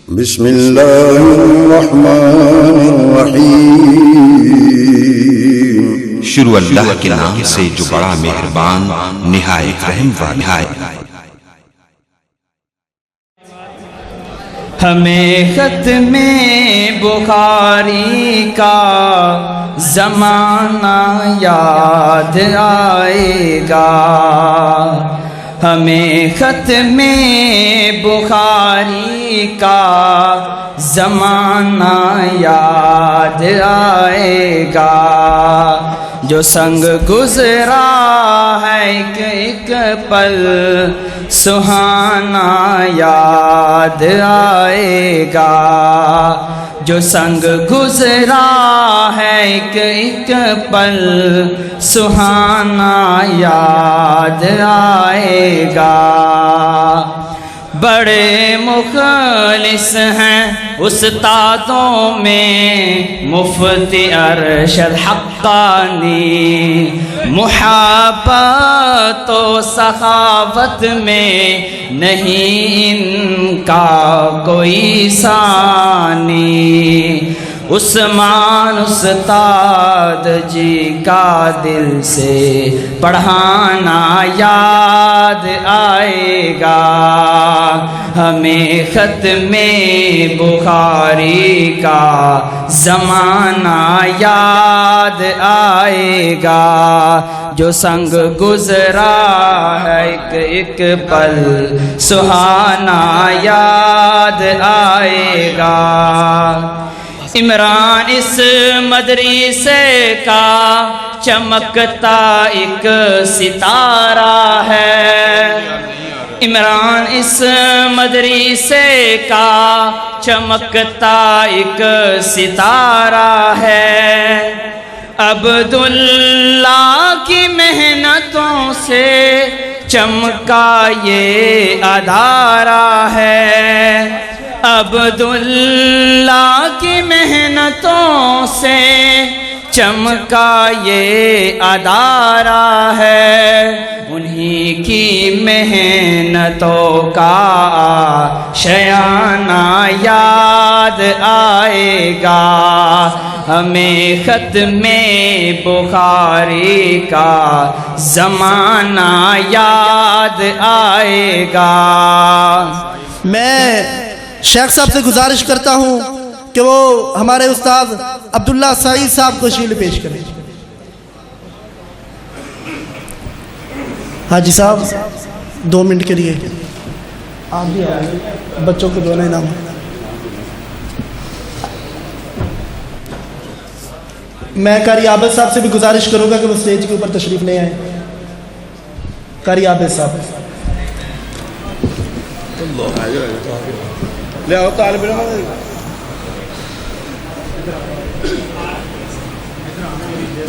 बिस्मिल्लाहिर्रहमानिर्रहीम। शुरू अल्लाह के नाम से जो बड़ा मेहरबान निहायत रहम वाला है। हमें ख़त्मे बुखारी का ज़माना याद आएगा। हमें ख़त्मे बुखारी का ज़माना याद आएगा। जो संग गुज़रा है एक पल सुहाना याद आएगा। जो संग गुज़रा है एक पल सुहाना याद आएगा। बड़े मुखलिस हैं उस्तादों में मुफ्ती अरशद हक्कानी। मुहब्बत व सखावत में नहीं इनका कोई सानी। उस्मान उस्ताद जी का दिल से पढ़ाना याद आएगा। हमें ख़त्मे बुखारी का ज़माना याद आएगा। जो संग गुज़रा है एक पल सुहाना याद आएगा। इमरान इस मदरसे का चमकता एक सितारा है। इमरान इस मदरसे का चमकता एक सितारा है। अब्दुल्ला की मेहनतों से चमका ये अदारा है। अब्दुल्ला की मेहनतों से चमका ये अदारा है। उन्हीं की मेहनतों का शयाना याद आएगा। हमें ख़त्मे बुखारी का ज़माना याद आएगा। मैं शेख साहब से गुजारिश करता हूँ कि वो हमारे उस्ताद अब्दुल्ला सईद साहब को शील्ड पेश करें। हाजी साहब 2 मिनट के लिए आप भी आइए, बच्चों को दोनों इनाम। मैं कारी आबिद साहब से भी गुजारिश करूँगा कि वो स्टेज के ऊपर तशरीफ़ ले आए। कारी आबिद साहब ले आओ तालिब इल्म।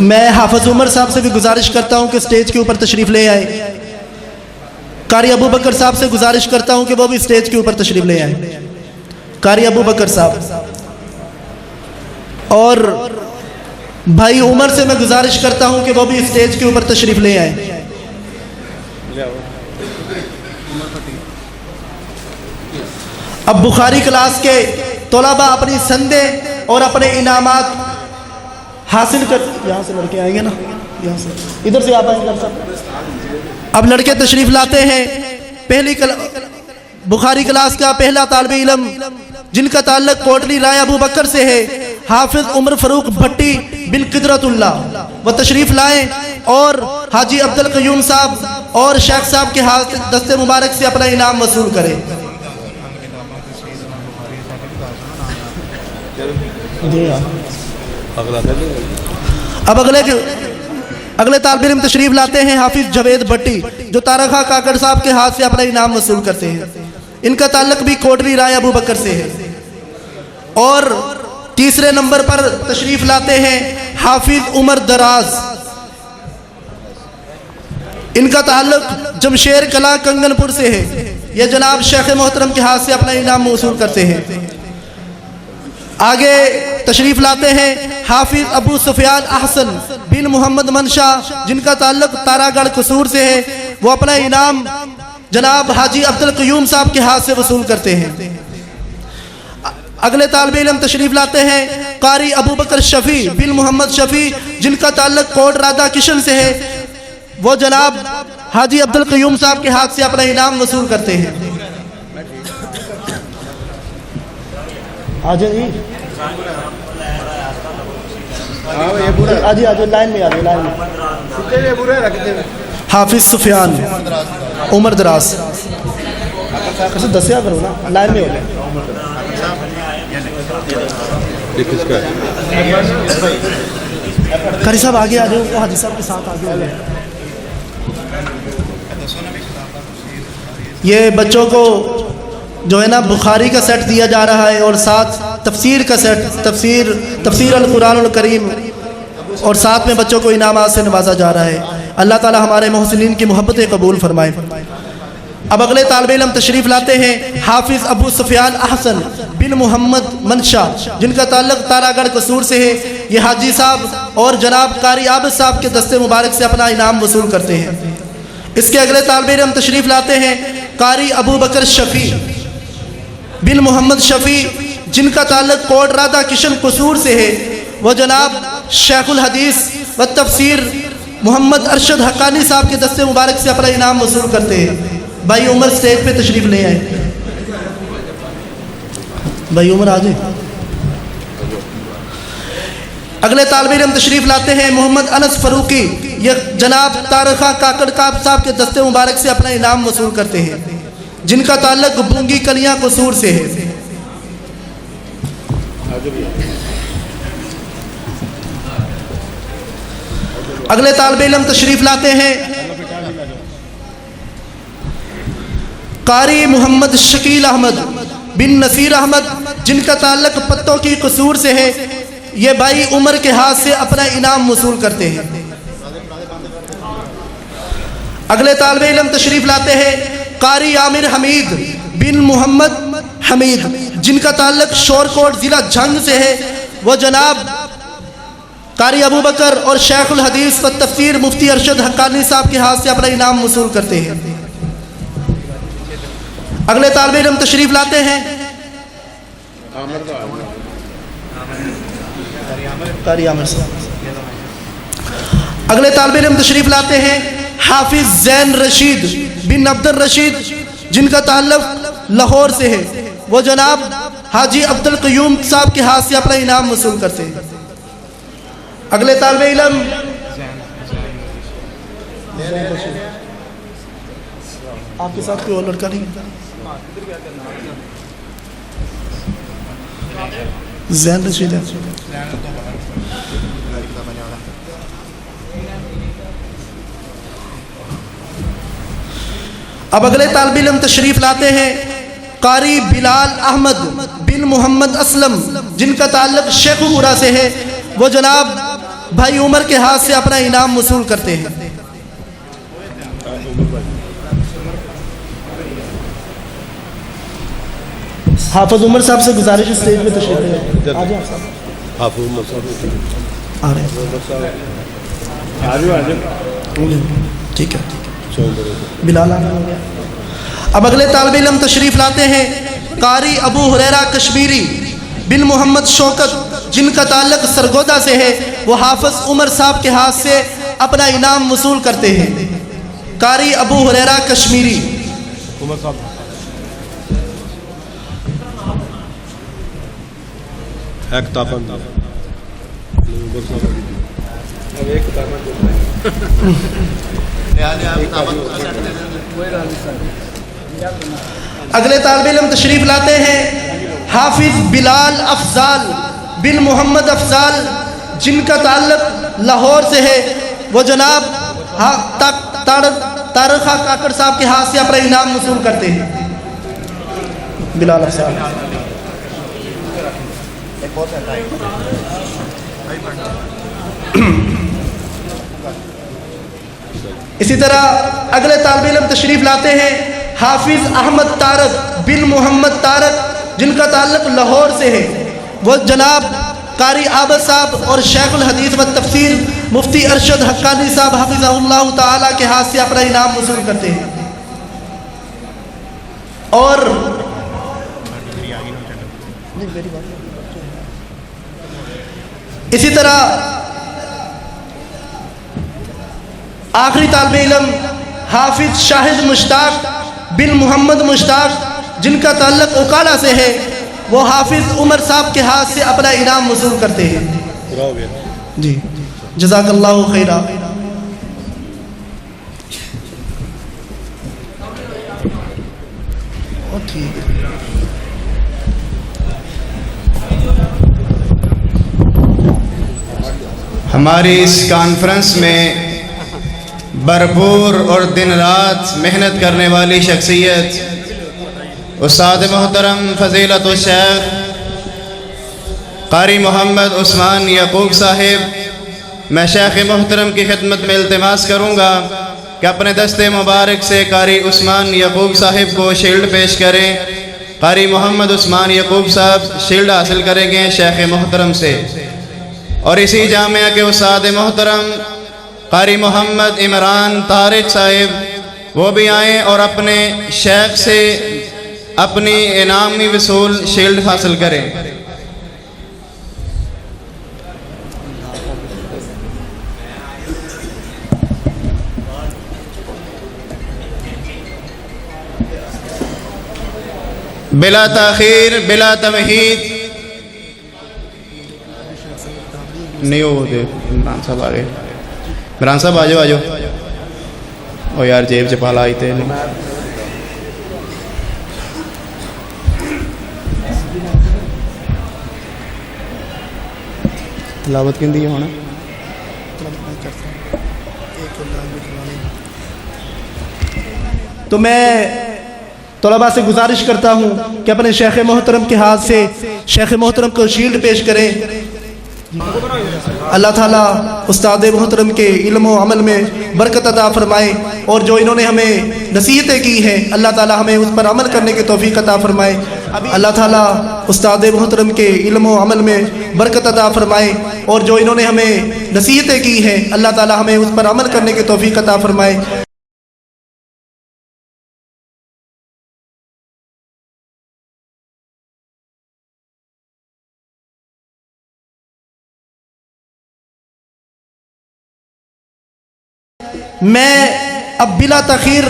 मैं हाफिज उमर साहब से भी गुजारिश करता हूं कि स्टेज के ऊपर तशरीफ़ ले आए। कारी अबू बकर साहब से गुजारिश करता हूं कि वो भी स्टेज के ऊपर तशरीफ़ ले आए। कारी अबू बकर साहब और भाई उमर से मैं गुजारिश करता हूं कि वो भी स्टेज के ऊपर तशरीफ़ ले आए। अब बुखारी क्लास के तलबा अपनी संदे और अपने इनामात हासिल कर, यहाँ से लड़के आएंगे ना, यहाँ से इधर से आप आएंगे सब। अब लड़के तशरीफ़ लाते हैं। पहली बुखारी क्लास का पहला तालिब इल्म जिनका ताल्लुक कोटली राय अबू बकर से है, हाफिज उमर फरूक भट्टी बिन क़ुदरतुल्लाह, वह तशरीफ़ लाएँ और हाजी अब्दुल क़य्यूम साहब और शेख साहब के हाथ दस्ते मुबारक से अपना इनाम वसूल करें। अब अगले तालिब इल्म तशरीफ़ लाते हैं हाफिज जवेद भट्टी, जो तारखा काकड़ साहब के हाथ से अपना इनाम वसूल करते हैं। इनका ताल्लुक भी कोटली राय अबू बकर से है। और तीसरे नंबर पर तशरीफ़ लाते हैं हाफिज उमर दराज, इनका ताल्लुक जमशेर कला कंगनपुर से है। ये जनाब शेख मोहतरम के हाथ से अपना इनाम वसूल करते हैं। आगे तशरीफ़ लाते हैं हाफिज अबू सुफियान अहसन बिन मोहम्मद मनशा, जिनका ताल्लुक तारागढ़ कसूर से है। वो अपना इनाम जनाब हाजी अब्दुल क़य्यूम साहब के हाथ से वसूल करते हैं। अगले तालिब इल्म तशरीफ़ लाते हैं कारी अबू बकर शफ़ी बिन मोहम्मद शफ़ी, जिनका ताल्लुक कोट राधा किशन से है। वो जनाब हाजी अब्दुल क़य्यूम साहब के हाथ से अपना इनाम वसूल करते हैं। आज लाइन में आ जाए, लाइन में। हाफिज सुफियान उमर दराज कैसे दसिया करो ना, लाइन में हो जाए। कारी साहब आगे आ जाओ, हाजी साहब के साथ आगे आ जाए। ये बच्चों को जो है ना बुखारी का सेट दिया जा रहा है और साथ तफसीर का सेट, तफसीर अल कुरान अल करीम, और साथ में बच्चों को इनामात से नवाजा जा रहा है। अल्लाह ताला हमारे मोहसिनीन की मोहब्बतें कबूल फरमाए। अब अगले तालिब इल्म तशरीफ़ लाते हैं हाफिज़ अबू सुफियान अहसन बिन मोहम्मद मनशा, जिनका ताल्लुक तारागढ़ कसूर से है। ये हाजी साहब और जनाब कारी आबिद साहब के दस्ते मुबारक से अपना इनाम वसूल करते हैं। इसके अगले तालिब इल्म तशरीफ़ लाते हैं कारी अबू बकर शफ़ी बिन मोहम्मद शफ़ी, जिनका ताल्लुक कोट राधा किशन कसूर से है। वह जनाब शेखुल हदीस व तफसीर मोहम्मद अरशद हक्कानी साहब के दस्ते मुबारक से अपना इनाम वसूल करते हैं। भाई उमर स्टेज पे तशरीफ़ ले आए। भाई उमर आ जाए। अगले तालिब इल्म तशरीफ़ लाते हैं मोहम्मद अनस फ़रूकी, ये जनाब तारखा काकड़ काब साहब के दस्ते मुबारक से अपना इनाम वसूल करते हैं, जिनका ताल्लुक बूंगी कलियाँ कसूर से है। अगले तालिब इल्म तशरीफ़ लाते हैं कारी मोहम्मद शकील अहमद बिन नसीर अहमद, जिनका ताल्लुक पत्तों की कसूर से है। ये भाई उमर के हाथ से अपना इनाम वसूल करते हैं। अगले तालिब इल्म तशरीफ़ लाते हैं कारी आमिर हमीद बिन मोहम्मद हमीद, जिनका ताल्लुक शोरकोट ज़िला झंग से है। वो जनाब कारी अबू बकर और शेखुल हदीस व तफसीर मुफ्ती अरशद हक्कानी साहब के हाथ से अपना इनाम वसूल करते हैं। अगले तालिब इल्म तशरीफ़ लाते हैं अगले तालिब इल्म तशरीफ़ लाते हैं हाफिज़ ज़ैन रशीद बिन अब्दुल रशीद, जिनका ताल्लुक लाहौर से है। वो जनाब हाजी अब्दुल क़य्यूम साहब के हाथ से अपना इनाम वसूल करते हैं। अगले तालिब इल्म आपके साथ कोई और लड़का नहीं? ज़ैन रशीद है। अब अगले तालिब इल्म तशरीफ़ लाते हैं कारी बिलाल अहमद बिन मोहम्मद असलम, जिनका ताल्लुक शेखुपुरा से है। वो जनाब भाई उमर के हाथ से अपना इनाम वसूल करते हैं। हाफिज उमर साहब से गुजारिश स्टेज पे तशरीफ ले आ जाओ। हाफिज उमर साहब आ रहे हैं। ठीक है बिलाल आ गया। अब अगले तालिब इल्म तशरीफ़ लाते हैं कारी अबू हुरैरा कश्मीरी बिन मोहम्मद शौकत, जिनका ताल्लुक सरगोदा से है। वो हाफिज उमर साहब के हाथ से अपना इनाम वसूल करते हैं। कारी अबू हुरैरा कश्मीरी। उमर साहब अगले तालिब इल्म तशरीफ़ लाते हैं हाफिज़ बिलाल अफजाल बिन मोहम्मद अफजाल, जिनका ताल्लुक लाहौर से है। वो जनाब तारखा काकड़ साहब के हाथ से अपना इनाम वसूल करते हैं। बिलाल अफजाल। इसी तरह अगले तालिब इल्म तशरीफ़ लाते हैं हाफिज़ अहमद तारक बिन मोहम्मद तारक, जिनका ताल्लुक लाहौर से है। वो जनाब कारी आबिद साहब और शेखुल हदीस व तफसीर मुफ्ती अरशद हक्कानी साहब हफ़िज़हुल्लाह ताला के हाथ से अपना इनाम वसूल करते हैं। और इसी तरह आखिरी तालिब इल्म हाफिज शाहिद मुश्ताक बिन मोहम्मद मुश्ताक जिनका ताल्लुक उकाड़ा से है, वो हाफिज उमर साहब के हाथ से अपना इनाम वसूल करते हैं। जी जज़ाकल्लाहु खैरा। ठीक है। हमारी इस कॉन्फ्रेंस में भरपूर और दिन रात मेहनत करने वाली शख्सियत उस्ताद मोहतरम फ़ज़ीलत शेख क़ारी मोहम्मद उस्मान यकूब साहिब, मैं शेख मोहतरम की खिदमत में इल्तिमास करूँगा कि अपने दस्ते मुबारक से क़ारी उस्मान यकूब साहिब को शील्ड पेश करें। क़ारी मोहम्मद उस्मान यकूब साहब शील्ड हासिल करेंगे शेख मोहतरम से, और इसी जामिया के उस्ताद मोहतरम क़ारी मोहम्मद इमरान तारिक साहिब वो भी आएँ और अपने शेख से अपनी इनामी वसूल शील्ड हासिल करें। बिला ताखीर बिला तमहीद नहीं हो दे। इमरान साहब आ गए। इमरान साहब आ जाओ, आ जाओ। ओ यार जेब च पाला आई थे। तलावत किंदी है होना। तो मैं तलबा से गुजारिश करता हूँ कि अपने शेख मोहतरम के हाथ से शेख मोहतरम को शील्ड पेश करें। अल्लाह ताला उस्ताद मोहतरम के इल्म व अमल में बरकत अता फरमाए, और जो इन्होंने हमें नसीहतें की हैं अल्लाह ताला हमें उस पर अमल करने की तौफीक अता फरमाए। अल्लाह ताला उस्ताद मोहतरम के इल्म व अमल में बरकत अता फरमाए, और जो इन्होंने हमें नसीहतें की हैं अल्लाह ताला हमें उस पर अमल करने की तौफीक अता फरमाए। मैं अब बिला तखीर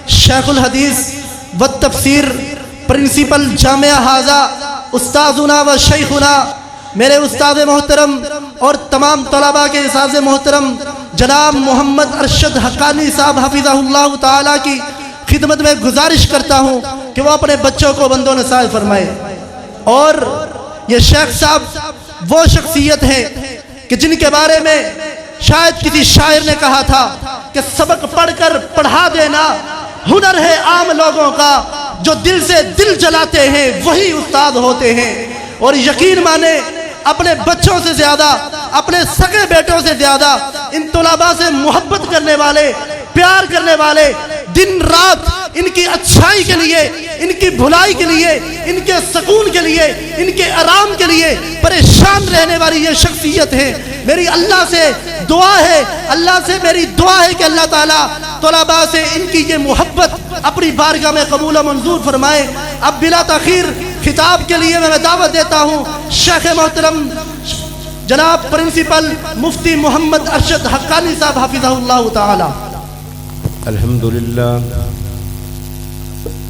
शेखुल हदीस व तफसीर प्रिंसिपल जामिया हाजा उस्ताजुना व शेखुना मेरे उस्ताद मोहतरम और तमाम तलबा के इसाज़ मोहतरम जनाब मोहम्मद अरशद हक्कानी साहब हफिज़हुल्लाह ताला की खिदमत में गुजारिश करता हूँ कि वो अपने बच्चों को बंदो नसाय फरमाए। और ये शेख साहब वो शख्सियत है कि जिनके बारे में शायद किसी शायर ने कहा था कि सबक पढ़कर पढ़ा देना हुनर है आम लोगों का, जो दिल से दिल जलाते हैं वही उस्ताद होते हैं। और यकीन माने अपने बच्चों से ज्यादा, अपने सगे बेटों से ज्यादा इन तलबा से मोहब्बत करने वाले, प्यार करने वाले, दिन रात इनकी अच्छाई के लिए, इनकी भलाई के लिए, इनके सुकून के लिए, इनके आराम के लिए परेशान रहने वाली ये शख्सियत है। मेरी अल्लाह से दुआ है, अल्लाह से मेरी दुआ है कि अल्लाह ताला तलबा से इनकी ये मोहब्बत अपनी बारगाह में कबूल व मंजूर फरमाए। अब बिला तखीर खिताब के लिए मैं दावत देता हूँ शेख मोहतरम जनाब प्रिंसिपल मुफ्ती मोहम्मद अरशद हक्कानी साहब हफिज़हुल्लाह ताला। अल्हम्दुलिल्लाह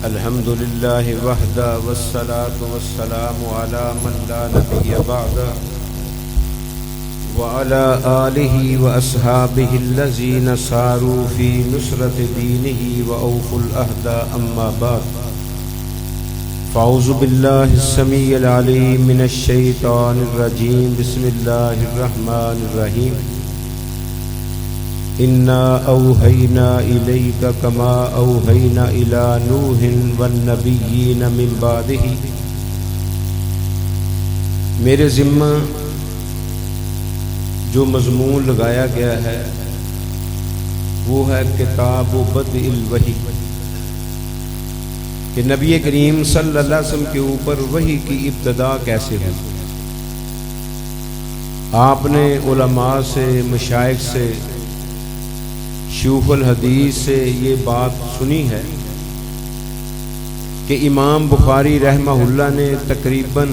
अल्हम्दुलिल्लाह वहदा वस्सलातु वस्सलामु अला मन ला नबिय्य बअदा व अला आलिहि व अस्हाबिहि allazina सारू फी नुसरत दीनिहि व औफुल अहदा अम्मा बाद। फ़अऊज़ु बिल्लाहि अस्समीइल अलीम मिनश शैतानिर रजीम। बिस्मिल्लाहिर रहमानिर रहीम। इन्ना औहैना इलैका कमा औहैना इला नूहिन वन्नबिय्यीन मिन बादिही। मेरे ज़िम्मा जो मज़मून लगाया गया है वो है किताब बदइल वही, कि नबी करीम सल्लल्लाहु अलैहि वसल्लम के ऊपर वही की इब्तिदा कैसे हुई। आपने उलमा से, मशाइख से, शयूखुल हदीस से ये बात सुनी है कि इमाम बुखारी रहमहुल्लाह ने तकरीबन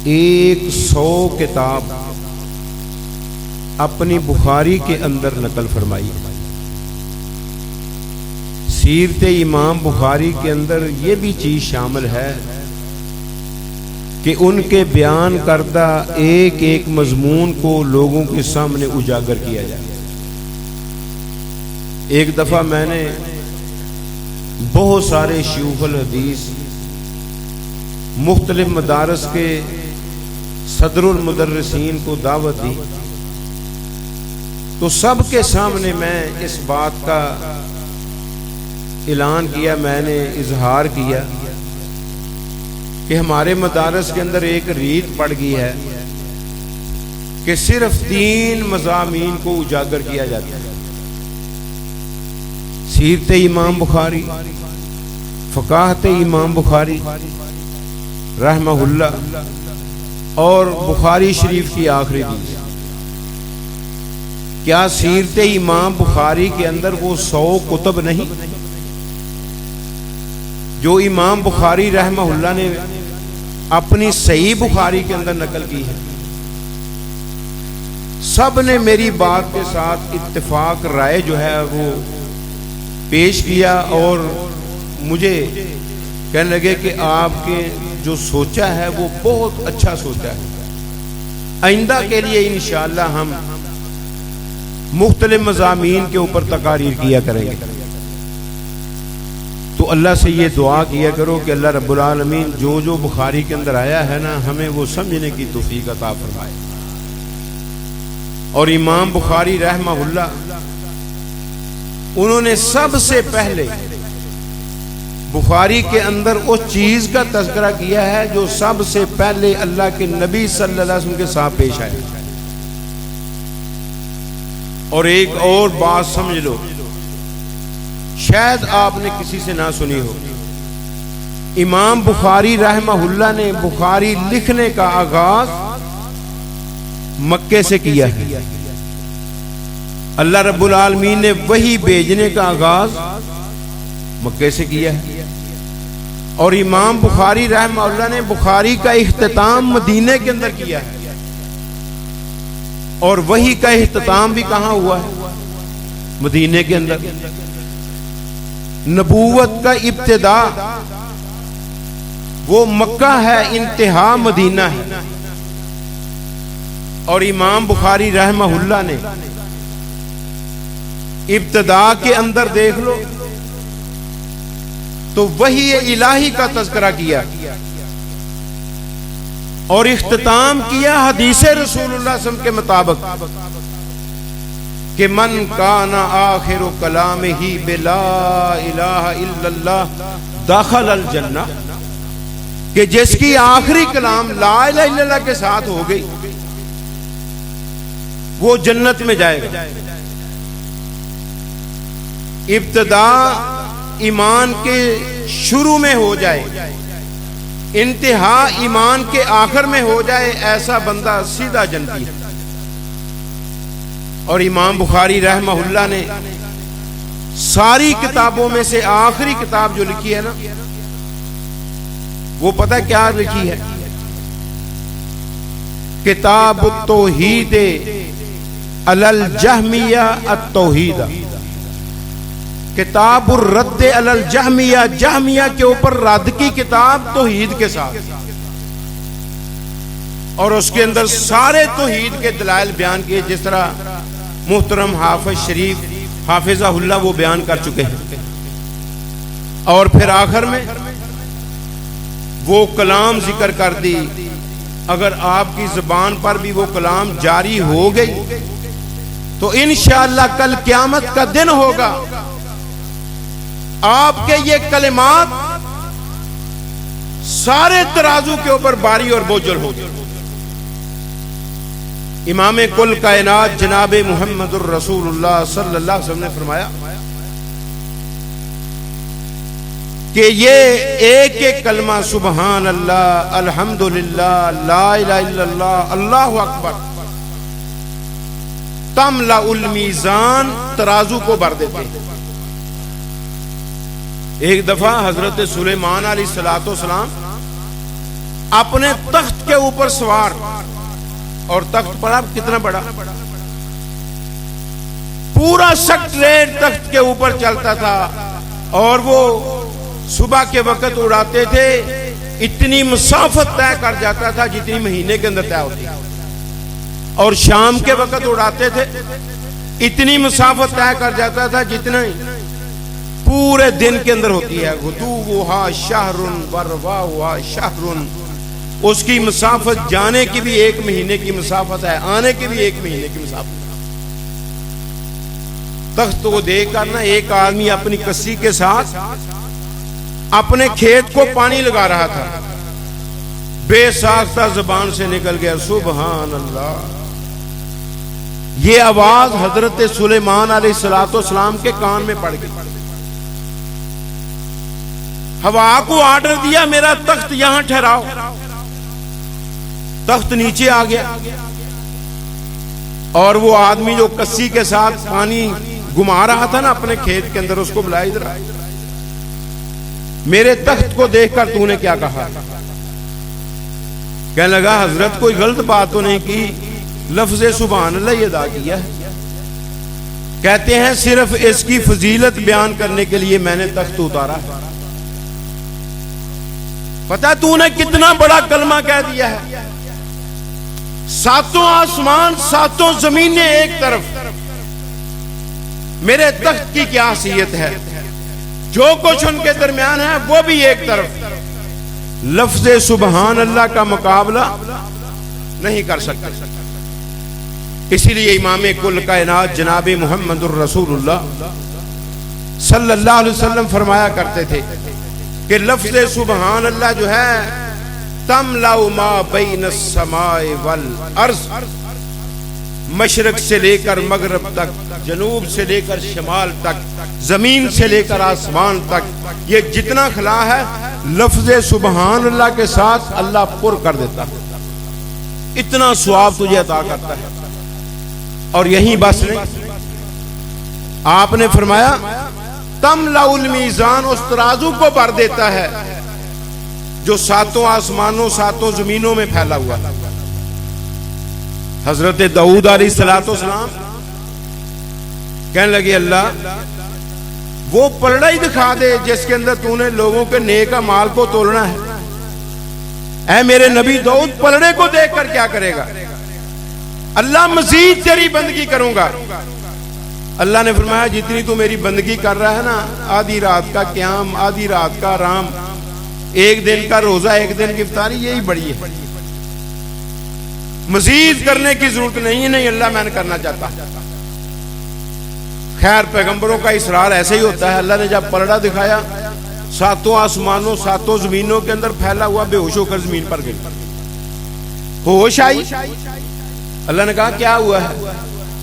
100 किताब अपनी बुखारी के अंदर नकल फरमाई। सीरत इमाम बुखारी के अंदर ये भी चीज शामिल है कि उनके बयान करदा एक एक मजमून को लोगों के सामने उजागर किया जाए। एक दफा मैंने बहुत सारे शयूखुल हदीस मुख्तलिफ मदारस के सदरुल मुदर्रिसीन को दावत दी, तो सबके सामने मैं इस बात का ऐलान किया, मैंने इजहार किया कि हमारे मदारस के अंदर एक रीत पड़ गई है कि सिर्फ 3 मज़ामीन को उजागर किया जाता है। सीरत इमाम बुखारी, फ़क़ाहत इमाम बुखारी रहमहुल्लाह और बुखारी शरीफ की आखिरी हदीस। क्या सीरत इमाम बुखारी के अंदर वो 100 कुतुब नहीं जो इमाम बुखारी रहमहुल्लाह ने अपनी सही बुखारी के अंदर नकल की है? सब ने मेरी बात के साथ इत्तेफाक राय जो है वो पेश किया और मुझे कहने लगे कि आपके जो सोचा है वो बहुत अच्छा सोचा है, आइंदा के लिए इंशाअल्लाह हम मुख्तलिफ मज़ामीन के ऊपर तकारीर किया करेंगे। तो अल्लाह से ये दुआ किया करो कि अल्लाह रब्बुल आलमीन जो जो बुखारी के अंदर आया है ना, हमें वो समझने की तौफीक अता फरमाए। और इमाम बुखारी रहमहुल्लाह उन्होंने सबसे पहले बुखारी के अंदर उस चीज का तज़किरा किया है जो सबसे पहले अल्लाह के नबी सल्लल्लाहु अलैहि वसल्लम के साथ पेश आया। और एक और बात समझ लो, शायद आपने किसी से ना सुनी हो, इमाम बुखारी रहमहुल्लाह ने बुखारी लिखने का आगाज मक्के से किया है। अल्लाह रब्बुल आलमीन ने वही भेजने का आगाज मक्के से किया है। और इमाम बुखारी रहमहुल्लाह ने बुखारी का इख्तिताम मदीने के अंदर किया है। और वही का इख्तिताम भी कहां हुआ है? मदीने के अंदर। नबूवत का इब्तिदा वो मक्का है, इंतहा मदीना है। और इमाम बुखारी रहमहुल्लाह ने इब्तिदा के अंदर देख लो तो वही इलाही का तज़किरा किया और इख्तिताम किया हदीसे रसूलुल्लाह सल्लल्लाहु अलैहि वसल्लम के मुताबिक कि मन काना आखिरु कलामिही बिला इलाहा इल्लल्लाह दाखल अल जन्नह, कि जिसकी आखिरी कलाम ला इलाहा इल्लल्लाह के साथ हो गई वो जन्नत में जाएगा। इब्तिदा ईमान के शुरू में हो जाए, इंतहा ईमान के आखिर में हो जाए, ऐसा बंदा सीधा जन्नती है। और इमाम बुखारी रहमहुल्लाह ने सारी किताबों में से आखिरी किताब जो लिखी है ना, वो पता क्या लिखी है? किताब तौहीद अलल जहमिया अत-तौहीद, किताब रद्द अलल जहमिया, जहमिया के ऊपर रद्द की किताब तौहीद के साथ। और उसके अंदर सारे तौहीद के दलाइल बयान किए, जिस तरह मुहतरम हाफिज शरीफ हाफिज़हुल्लाह वो बयान कर चुके हैं। और फिर आखिर में वो कलाम जिक्र कर दी। अगर आपकी जुबान पर भी वो कलाम जारी हो गई तो इंशाअल्लाह कल क़यामत का दिन होगा, आपके ये कलिमात सारे तराजू के ऊपर भारी और बोझल होगी। इमाम कुल कायनात जनाब मुहम्मदुर रसूलुल्लाह सल्लल्लाहु अलैहि वसल्लम ने फरमाया कि ये एक एक कलमा सुबहान अल्लाह, अल्हम्दुलिल्लाह, ला इलाहा इल्लल्लाह, अल्लाहु अकबर, तमला उल मीज़ान, तराजू को भर देते हैं। एक दफा हजरत सुलेमान अलैहिस्सलाम अपने तख्त के ऊपर सवार, और तख्त पर आप कितना बड़ा, पूरा सेक्रेटरीट तख्त के ऊपर चलता था, और वो सुबह के वक्त उड़ाते थे, इतनी मुसाफत तय कर जाता था जितनी महीने के अंदर तय होती, और शाम के वक्त उड़ाते थे, इतनी मुसाफत तय कर जाता था जितना पूरे दिन के अंदर होती है। गुदुवुहा शहरुन वरवाहुहा शहरुन, उसकी मुसाफत जाने की भी 1 महीने की मुसाफत है, आने की भी 1 महीने की मुसाफत है। तख्त को देखकर ना एक आदमी अपनी कस्सी के साथ अपने खेत को पानी लगा रहा था, बेसाख्ता जुबान से निकल गया सुभान अल्लाह। ये आवाज हजरत सुलेमान अलैहिस्सलाम के कान में पड़ गई। हवा को ऑर्डर दिया, मेरा तख्त यहां ठहराओ। तख्त नीचे आ गया, और वो आदमी जो कस्सी के साथ पानी घुमा रहा था ना अपने खेत के अंदर, उसको बुलाया, इधर मेरे तख्त को देखकर तूने क्या कहा? कहने लगा हजरत कोई गलत बात तो नहीं की, लफ्ज़े सुभान अल्लाह ये अदा किया है। कहते हैं सिर्फ इसकी फजीलत बयान करने के लिए मैंने तख्त उतारा है। पता तूने कितना बड़ा कलमा कह दिया है। 7 आसमान 7 जमीनें एक तरफ, मेरे तख्त की क्या हैसियत है, जो कुछ उनके दरमियान है वो भी एक तरफ। लफ्ज़े सुभान अल्लाह का मुकाबला नहीं कर सकते। इसीलिए इमाम कुल कायनात जनाब मुहम्मदुर रसूलुल्लाह सल्लल्लाहु अलैहि वसल्लम फरमाया करते थे कि लफ्ज़े सुभान अल्लाह जो है तमलाउ मा बैनस समाए वल अर्ज़, मशरक से लेकर मगरब तक, जनूब से लेकर शमाल तक, जमीन से लेकर आसमान तक, ये जितना खला है लफ्ज़े सुभान अल्लाह के साथ अल्लाह पुर कर देता है। इतना सवाब तुझे अता करता है। और यही बस नहीं, आपने फरमाया तमलाउल मीज़ान, उस तराजू को भर देता है जो 7 आसमानों 7 जमीनों में फैला हुआ। हजरत दाऊद अलैहिस्सलाम कहने लगे अल्लाह वो पलड़ा ही दिखा दे जिसके अंदर तूने लोगों के नेक माल को तोलना है। ऐ मेरे नबी दाऊद, पलड़े को देखकर क्या करेगा? अल्लाह मजीद तेरी बंदगी करूंगा। अल्लाह ने फरमाया जितनी तू मेरी बंदगी कर रहा है ना, आधी रात का क़याम, आधी रात का आराम, 1 दिन का रोजा, 1 दिन की इफ्तारी, यही बड़ी है। मजीद करने की जरूरत नहीं है। नहीं अल्लाह मैंने करना चाहता। खैर पैगंबरों का इसरार ऐसे ही होता है। अल्लाह ने जब पलड़ा दिखाया, 7 आसमानों 7 जमीनों के अंदर फैला हुआ बेहोश होकर जमीन पर गिर, होश आई। अल्लाह ने कहा क्या हुआ है?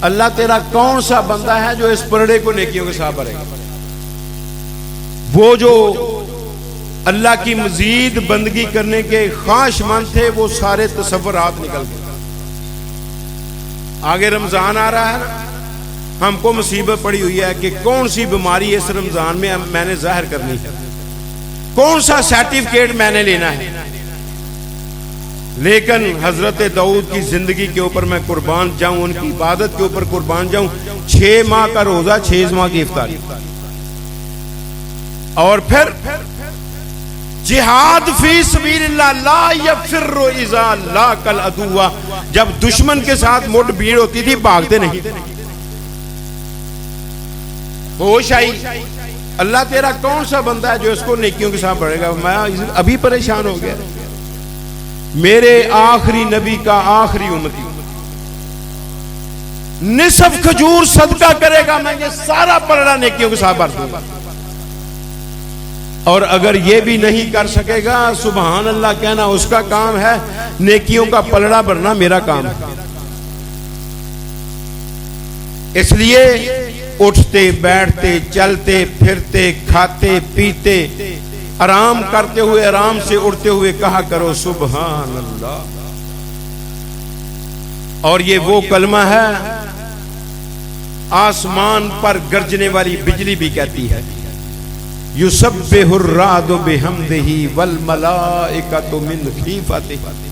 अल्लाह तेरा कौन सा बंदा है जो इस पलड़े को नेकियों के साथ भरेगा? वो जो अल्लाह की मजीद बंदगी करने के ख्वाहिशमंद थे, वो सारे तसव्वुरात निकल गए। आगे रमजान आ रहा है, हमको मुसीबत पड़ी हुई है कि कौन सी बीमारी इस रमजान में मैंने जाहिर करनी है, कौन सा सर्टिफिकेट मैंने लेना है। लेकिन हजरत दाऊद की जिंदगी के ऊपर मैं कुर्बान जाऊं, उनकी इबादत के ऊपर कुर्बान जाऊं। 6 माह का रोजा, 6 माह की इफ्तारी, और फिर जिहाद फी सबीलिल्लाह ला यफिरु इज़ा लाकल अदुवा। जब दुश्मन के साथ मुठभेड़ होती थी, भागते नहीं। होश आई, अल्लाह तेरा कौन सा बंदा है जो इसको नेकियों के साथ बढ़ेगा? मैं अभी परेशान हो गया। मेरे आखिरी नबी का आखिरी उम्मती निसफ खजूर सदका करेगा, मैं ये सारा पलड़ा नेकियों के साथ भर दूंगा। और अगर ये भी नहीं कर सकेगा, सुभान अल्लाह कहना उसका काम है, नेकियों का पलड़ा भरना मेरा काम है। इसलिए उठते बैठते चलते फिरते खाते पीते आराम करते हुए आराम से उड़ते हुए कहा करो सुभान अल्लाह। और ये वो कलमा है आसमान पर गरजने वाली बिजली भी कहती है। युसब्बिहुर्रादु बिहम्दिही वल मलाइकतु मिन खीफतिही।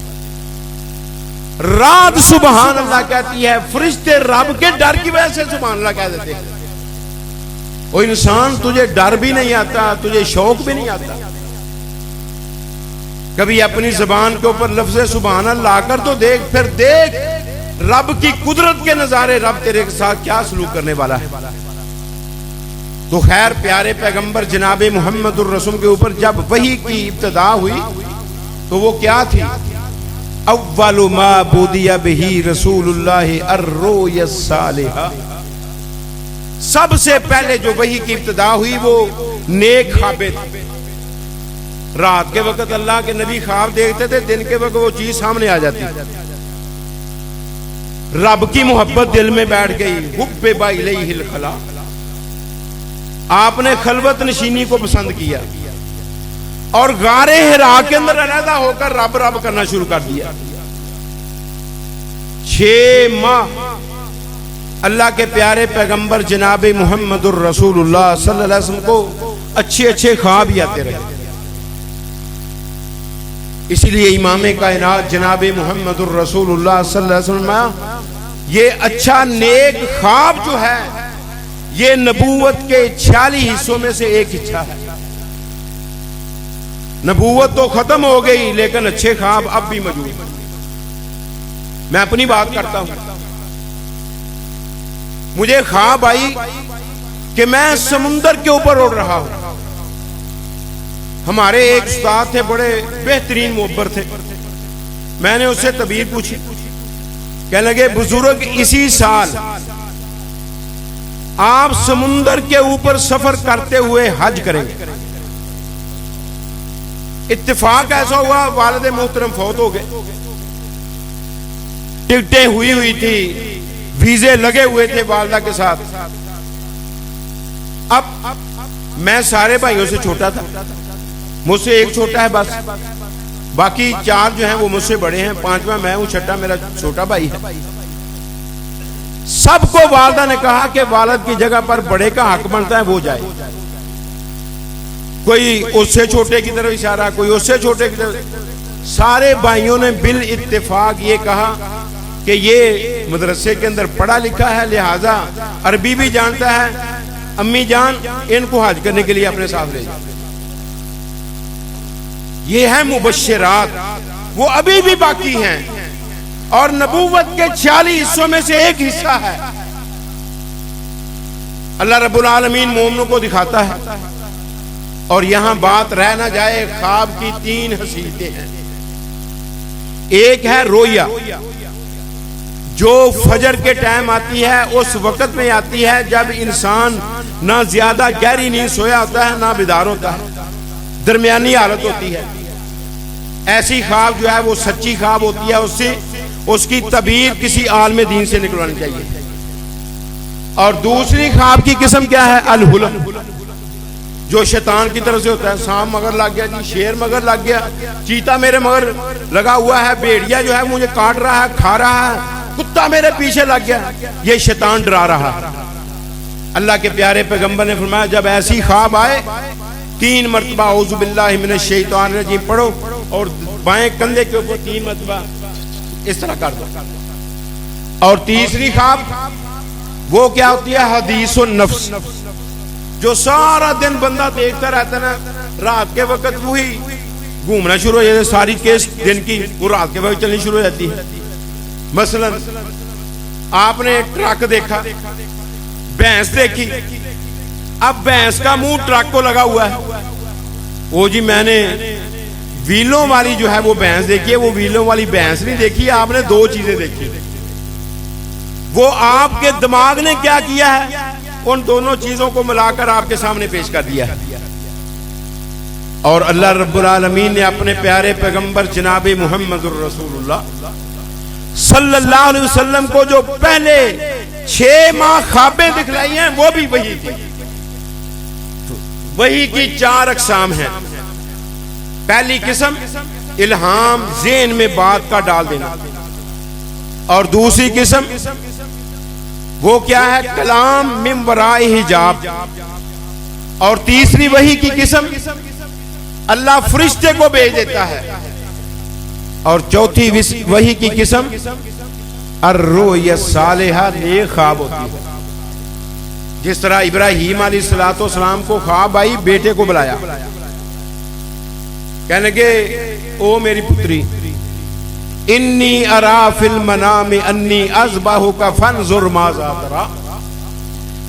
रात सुबहान अल्लाह कहती है, फरिश्ते रब के डर की वजह से सुबहान अल्लाह कह देते हैं। वो इंसान तुझे डर भी नहीं आता, तुझे शौक भी नहीं आता, कभी अपनी जुबान के ऊपर लफ्ज़ सुबहान अल्लाह कर तो देख, फिर देख रब की कुदरत के नजारे, रब तेरे के साथ क्या सलूक करने वाला है। तो खैर प्यारे पैगंबर जनाब मुहम्मदुर रसूल के ऊपर जब वही की इब्तिदा हुई तो वो क्या थी? अव्वलु मा बुदिया बिही रसूलुल्लाह अर्रुया सालिहा। सबसे पहले जो वही की इब्तिदा हुई वो नेक ख्वाबें थी। रात के वक्त अल्लाह के नबी ख्वाब देखते थे, दिन के वक्त वो चीज सामने आ जाती। रब की मोहब्बत दिल में बैठ गई। हुब्बे इलैहिल खला, आपने खलवत नशीनी को पसंद किया और गारे हिरा के अंदर अलहदा होकर रब रब करना शुरू कर दिया। 6 माह अल्लाह के प्यारे पैगंबर जनाब मुहम्मदुर रसूलुल्लाह सल्लल्लाहु अलैहि वसल्लम को अच्छे अच्छे ख्वाब ही आते रहे। इसीलिए इमाम कायनात जनाब मुहम्मदुर रसूलुल्लाह सल्लल्लाहु अलैहि वसल्लम ये अच्छा नेक ख्वाब जो है ये नबूवत के 46 हिस्सों में से एक हिस्सा है। नबूवत तो खत्म हो गई लेकिन अच्छे ख्वाब अब भी मौजूद। मैं अपनी बात करता हूं, मुझे ख्वाब आई कि मैं समुंदर के ऊपर उड़ रहा हूं। हमारे एक उस्ताद थे, बड़े बेहतरीन मुअब्बर थे। मैंने उससे तबीर पूछी, कहने लगे बुजुर्ग इसी साल आप समुंदर के ऊपर सफर करते हुए हज करेंगे। इत्तेफाक ऐसा हुआ वालिद मोहतरम फौत हो गए, टिकटें हुई थी, वीजे लगे हुए थे वालदा के साथ। अब मैं सारे भाइयों से छोटा था, मुझसे एक छोटा है बस, बाकी 4 जो हैं वो मुझसे बड़े हैं, 5वां मैं हूं, 6ठा मेरा छोटा भाई है। सबको वालदा ने कहा कि वालिद की जगह पर बड़े का हक बनता है वो जाए। कोई उससे छोटे की तरफ इशारा, कोई उससे छोटे की तरफ। सारे भाइयों ने बिल इत्तेफाक ये कहा कि ये मदरसे के अंदर पढ़ा लिखा है, लिहाजा अरबी भी जानता है, अम्मी जान इनको हज करने के लिए अपने साथ ले जाओ। ये है मुबश्शिरात, वो अभी भी बाकी हैं और नबूवत के 46 हिस्सों में से एक हिस्सा है। अल्लाह रब्बुल आलमीन मोमिनों को दिखाता है। और यहां बात रह ना जाए, ख्वाब की 3 हसीयतें हैं। एक है रोया, जो फजर के टाइम आती है, उस वक्त में आती है जब इंसान ना ज्यादा गहरी नींद सोया होता है ना बेदार होता है, दरमियानी हालत होती है। ऐसी ख्वाब जो है वो सच्ची ख्वाब होती है, उससे उसकी तबीर किसी आलम दीन से निकलवानी चाहिए। और दूसरी ख्वाब की किस्म क्या है? अल-हुलम, जो शैतान की तरफ से होता है। सांप मगर लग गया जी, शेर मगर लग गया, चीता मेरे मगर लगा हुआ है, भेड़िया जो है मुझे काट रहा है, खा रहा है, कुत्ता मेरे पीछे लग गया, ये शैतान डरा रहा। अल्लाह के प्यारे पैगंबर ने फरमाया जब ऐसी ख्वाब आए 3 मरतबा औज़ु बिल्लाहि मिनश शैतानिर रजीम पढ़ो और बाएं कंधे के ऊपर 3 मरतबा इस तरह कर दो। और तीसरी ख्वाब वो क्या होती है? हदीसुन नफ्स, जो सारा दिन बंदा देखता रहता है ना, रात के वक्त वही घूमना शुरू हो जाता है, सारी केस दिन की वो रात के वक्त चलनी शुरू हो जाती है। मसलन आपने ट्रक देखा, भैंस देखी, अब भैंस का मुंह ट्रक को लगा हुआ है। वो जी मैंने व्हीलों वाली जो है वो भैंस देखी है, वो व्हीलों वाली भैंस नहीं देखी, आपने 2 चीजें देखी। वो आपके दिमाग ने क्या किया है? उन दोनों चीजों को मिलाकर आपके सामने पेश कर दिया है। और अल्लाह रब्बुल आलमीन ने अपने प्यारे पैगंबर जनाब मुहम्मदुर रसूलुल्लाह सल्लल्लाहु अलैहि वसल्लम को जो पहले 6 माह ख्वाबें दिखलाई हैं वो भी वही थी। वही की 4 अक़साम हैं। पहली किस्म इल्हाम, ज़हन में बात का डाल देना। और दूसरी किस्म वो क्या है? कलाम मिन वराए हिजाब, और तीसरी वही की किस्म अल्लाह फरिश्ते को भेज देता है। और चौथी वही की किस्म अर्रुया सालिहा, नेक ख्वाब होती है। जिस तरह इब्राहीम अलैहिस्सलाम को ख्वाब आई, बेटे को बुलाया, कहने लगे ओ मेरी पुत्री, इन्नी अरा फिल मनामी अन्नी अज़बहुका फंजुर माज़ा तरा,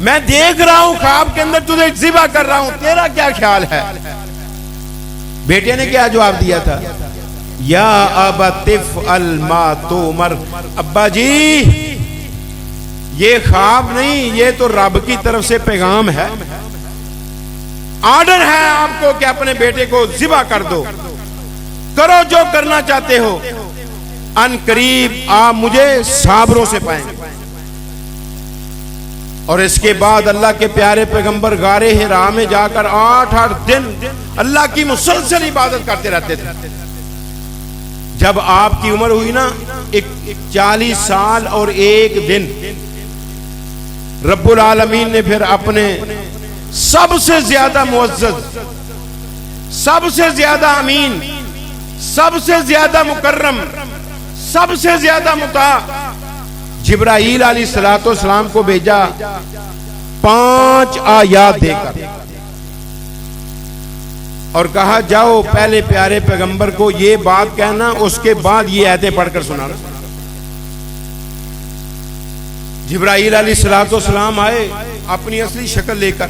मैं देख रहा हूं ख्वाब के अंदर तुझे ज़िबा कर रहा हूं, तेरा क्या ख्याल है। बेटे ने क्या जवाब दिया था, या अबतिफ अल मा तुमर, अब्बा जी ये ख्वाब नहीं, ये तो रब की तरफ से पैगाम है, ऑर्डर है आपको कि अपने बेटे को ज़िबा कर दो, करो जो करना चाहते हो, अन करीब आप मुझे साबरों से पाएंगे। और इसके बाद अल्लाह के प्यारे पैगंबर गारे हिरा में जाकर 8-8 दिन अल्लाह की मुसलसल इबादत करते रहते थे। जब आपकी उम्र हुई ना 40 साल और 1 दिन, रब्बुल आलमीन ने फिर अपने सबसे ज्यादा मुअज़्ज़ज़, सबसे ज्यादा अमीन, सबसे ज्यादा मुकर्रम, सबसे ज्यादा मुता जिब्राईल अलैहिस्सलाम को भेजा 5 आयात देकर और कहा जाओ पहले प्यारे पैगंबर को ये बात कहना, उसके बाद ये आयतें पढ़कर सुनाना। जिब्राईल अलैहिस्सलाम आए अपनी असली शक्ल लेकर।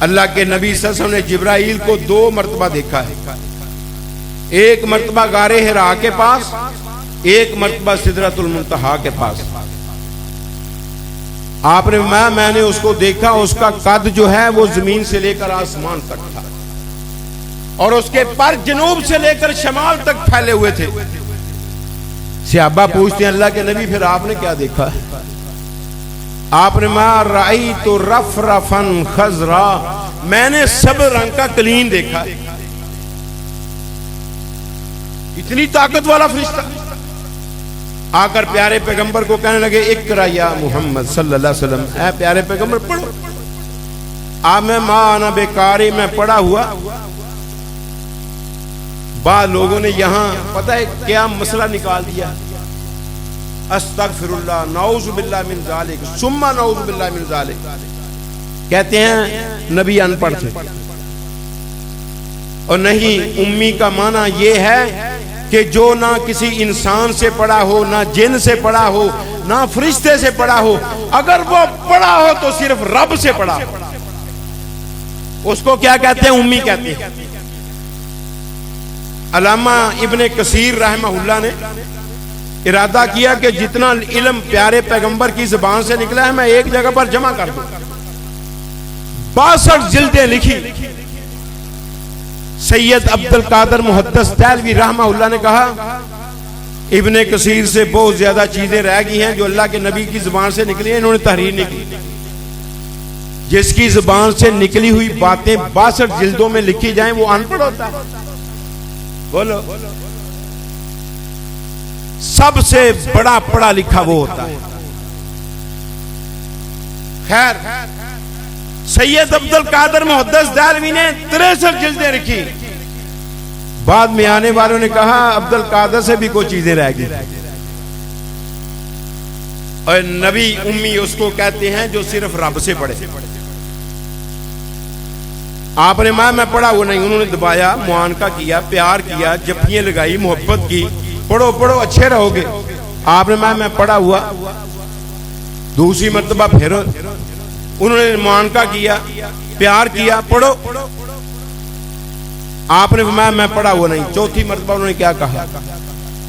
अल्लाह के नबी सल्लल्लाहु अलैहि वसल्लम ने जिब्राईल को 2 मर्तबा देखा है, एक मर्तबा गारे हिरा के पास, एक मर्तबा सिदरतुल मुंतहा के पास। आपने मैंने उसको देखा, उसका कद जो है वो जमीन से लेकर आसमान तक था और उसके पर जनूब से लेकर शमाल तक फैले हुए थे। सहाबा पूछते हैं अल्लाह के नबी फिर आपने क्या देखा है? आपने मा राई तो रफ रफन खजरा, मैंने सब रंग का कलीन देखा। इतनी ताकत वाला फरिश्ता आकर प्यारे पैगंबर को कहने लगे इकरा या मोहम्मद सल्लल्लाहु अलैहि वसल्लम, ऐ प्यारे पैगंबर पढ़ो। आप मैं माना बेकारी में पढ़ा हुआ। बाद लोगों ने यहां पता है क्या मसला निकाल दिया, अस्तगफिरुल्लाह नऊज़ु बिल्लाह मिन ज़ालिक सुम्मा नऊज़ु बिल्लाह मिन ज़ालिक। कहते हैं नबी अनपढ़ थे, और नहीं, उम्मी का माना यह है कि जो ना किसी इंसान से पढ़ा हो, ना जिन से पढ़ा हो, ना फरिश्ते से पढ़ा हो, अगर वो पढ़ा हो तो सिर्फ रब से पढ़ा हो, उसको क्या कहते हैं? उम्मी कहते हैं। अल्लामा इब्ने कसीर रहमहुल्लाह ने इरादा किया कि जितना इल्म प्यारे पैगंबर की जुबान से निकला है मैं एक जगह पर जमा कर दूं। 62 जिल्दें लिखी। सैयद अब्दुल कादर मुहद्दिस देहलवी रहमहुल्लाह ने कहा इब्ने कसीर से बहुत ज्यादा चीजें रह गई हैं जो अल्लाह के नबी की जुबान से निकली हैं, इन्होंने तहरीर नहीं की। जिसकी जुबान से निकली हुई बातें 62 जिल्दों में लिखी जाएं वो अनपढ़ होता है। बोलो, सबसे बड़ा पढ़ा लिखा वो होता है। खैर, सैयद अब्दुल कादर मुहद्दिस देहलवी ने 63 जिल्दें लिखी। बाद में आने वालों ने कहा अब्दुल कादर से भी कोई चीजें रह गई। और नबी उम्मी उसको कहते हैं जो सिर्फ रब से पढ़े। आपने मैं पढ़ा वो नहीं, उन्होंने दबाया, मुआनका किया, प्यार किया, जफ्फियां लगाई, मोहब्बत की, पढ़ो पढ़ो अच्छे रहोगे। आपने मैं पढ़ा हुआ। दूसरी मर्तबा फिर उन्होंने मुआनका किया, प्यार किया, पढ़ो। आपने मैं पढ़ा हुआ नहीं। चौथी मर्तबा उन्होंने क्या कहा?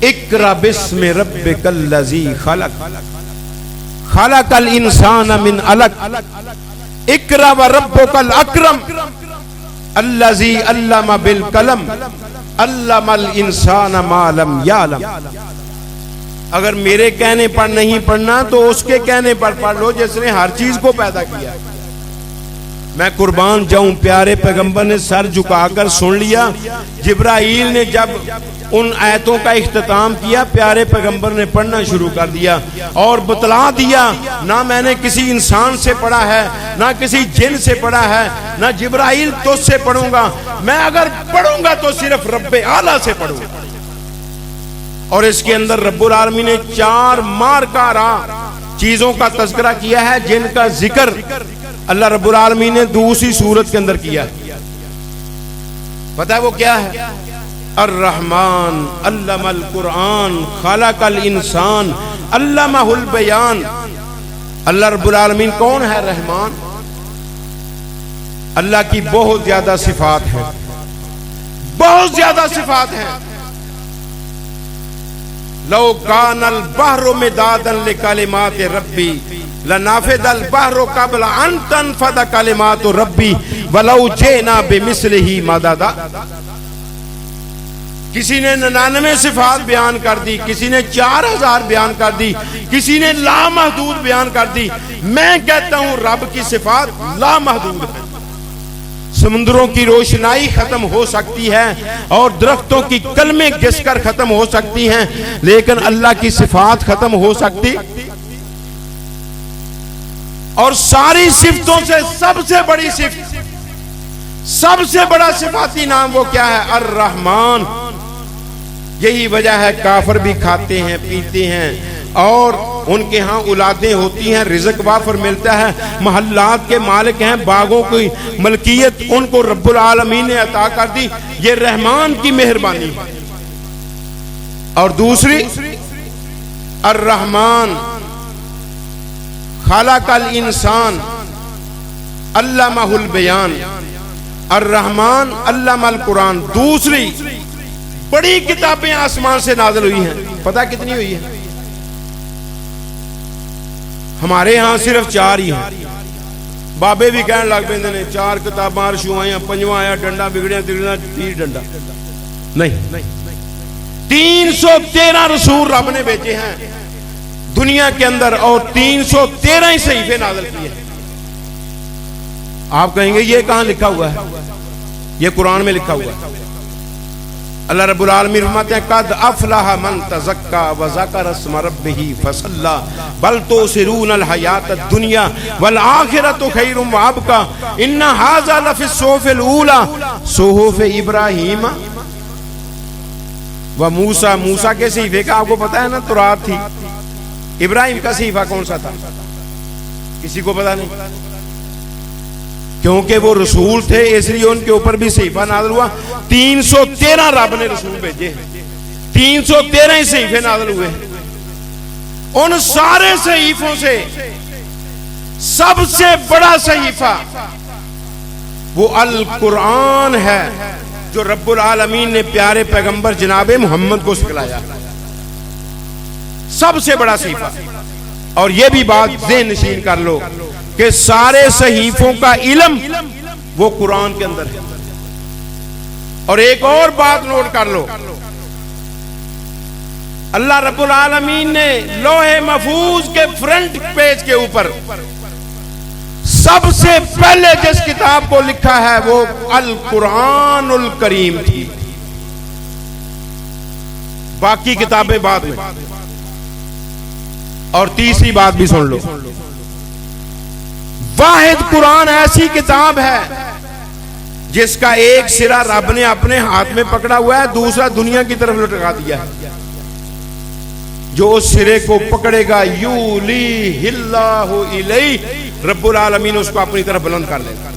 इक़रा बिस्मि रब्बिकल लज़ी खलक खलकल इंसान मिन अलक इक़रा व रब्बुकल अकरम अल्लज़ी अल्लमा बिल कलम अल्लमल इंसान मा लम यालम। अगर मेरे कहने पर नहीं पढ़ना तो उसके कहने पर पढ़ लो जिसने हर चीज को पैदा किया। मैं कुर्बान जाऊं, प्यारे पैगंबर ने सर झुकाकर सुन लिया। जिब्राइल ने जब उन आयतों का इख्तिताम किया, प्यारे पैगंबर ने पढ़ना शुरू कर दिया और बतला दिया, ना मैंने किसी इंसान से पढ़ा है, ना किसी जिन से पढ़ा है, ना जिब्राइल तुझसे पढ़ूंगा, मैं अगर पढ़ूंगा तो सिर्फ रब्बे आला से पढ़ूंगा। और इसके अंदर रब्बुल आलमीन ने 4 मारकारा चीजों का तज़किरा किया है, जिनका जिक्र अल्लाह रब्बुल आलमीन ने दूसरी सूरत के अंदर किया। पता है वो क्या है? अर्रहमान अल्लमल कुरान खलकल इंसान अल्लमहुल बयान। अल्लाह रब्बुल आलमीन कौन है? रहमान। अल्लाह की बहुत ज्यादा सिफात है, बहुत ज्यादा सिफात है। लौ कानल बहरु मिदादन लिकलिमाति रब्बी लनाफिदल बहरु क़ब्ल अन तनफद कलिमातु रब्बी वलौ जिना बिमिस्लिही मददा। किसी ने 99 सिफात बयान कर दी, किसी ने 4000 बयान कर दी, किसी ने लामहदूद बयान कर दी। मैं कहता हूं रब की सिफात लामहदूद है। समुद्रों की रोशनाई खत्म हो सकती है और दरख्तों की कलमें घिसकर खत्म हो सकती हैं, लेकिन अल्लाह की सिफात खत्म हो सकती। और सारी सिफतों से सबसे बड़ी सिफत, सबसे बड़ा सिफाती नाम वो क्या है? अर्रहमान। यही वजह है काफिर भी खाते हैं, पीते हैं और उनके यहाँ औलादें होती हैं, रिज़्क वाफर मिलता है, महल्लात के मालिक हैं, बागों की मलकियत उनको रब्बुल आलमीन ने अता कर दी। ये रहमान की मेहरबानी है। और दूसरी अर्रहमान खलकल इंसान अल्लमहुल बयान। अर्रहमान अल्लमल कुरान। दूसरी बड़ी किताबें आसमान से नाज़िल हुई हैं। पता कितनी हुई है? हमारे यहां सिर्फ 4 ही हैं। बाबे भी कहने लग पेंदे ने 4 किताबां अरशों आया, 5वां आया, डंडा बिगड़िया तिगड़िया 30 डंडा नहीं। 313 रसूल रब ने भेजे हैं दुनिया के अंदर और 313 ही सहीफे नाज़िल किए। आप कहेंगे ये कहां लिखा हुआ है? ये कुरान में लिखा हुआ है। अल्लाह रब्बुल आलमीन फरमाते हैं कद अफलह मन तज़क्का व ज़करा इस्म रब्बिही फसल्ला बल तुसिरूनल हयातद दुनिया वल आखिरतु खैरुम व अबका इन्ना हाज़ा लफ़िस सुहुफ़िल ऊला सुहुफ़ इब्राहीम व मूसा। मूसा के सहीफे का आपको पता है ना, तौरात थी। इब्राहिम का सहीफा कौन सा था? किसी को पता नहीं, क्योंकि वो रसूल थे इसलिए उनके ऊपर भी सहीफा नाज़िल हुआ। 313 रब ने रसूल भेजे, 313 ही सहीफे नाज़िल हुए। उन सारे सहीफों से सबसे बड़ा सहीफा वो अल कुरान है, जो रब्बुल आलमीन ने प्यारे पैगंबर जनाबे मोहम्मद को सिखलाया। सबसे बड़ा सहीफा। और यह भी बात ज़हन नशीन कर लो कि सारे सहीफों का इल्म वो कुरान के अंदर है। और एक और बात नोट कर लो, अल्लाह रब्बुल आलमीन ने लोहे महफूज के फ्रंट पेज के ऊपर सबसे पहले जिस किताब को लिखा है वो अल कुरानुल करीम थी। बाकी किताबें बाद में। और तीसरी बात भी सुन लो, वाहिद कुरान ऐसी किताब है जिसका एक सिरा रब ने अपने हाथ में पकड़ा हुआ है, दूसरा दुनिया की तरफ लटका दिया है। जो उस सिरे को पकड़ेगा यूली हिल्लाहु इलैहि, रब्बुल आलमीन उसको अपनी तरफ बुलंद कर लेगा।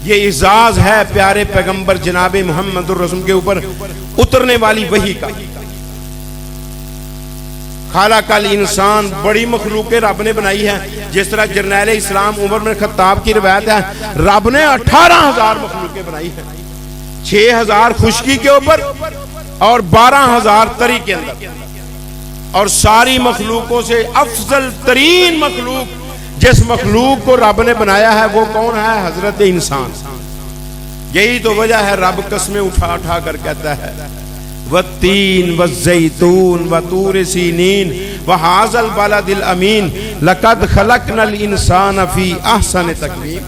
ये इजाज है प्यारे पैगंबर जनाबे मुहम्मदुर रसूल के ऊपर उतरने वाली वही का। खालकल इंसान, बड़ी मखलूक रब ने बनाई है। जिस तरह जरनैल इस्लाम उमर बिन खत्ताब की रिवायत है, रब ने 18,000 मखलूकें बनाई है। 6,000 खुश्की के ऊपर और 12,000 तरी के अंदर। और सारी मखलूकों से अफजल तरीन मखलूक जिस मखलूक को रब ने बनाया है वो कौन है? हजरत इंसान। यही तो वजह है रब कस्में उठा उठा कर कहता है वत्तीन वज़्ज़ैतून वतूर सीनीन वहाज़ल बलदिल अमीन लक़द खलक़नल इंसान फी अहसन तक़वीम।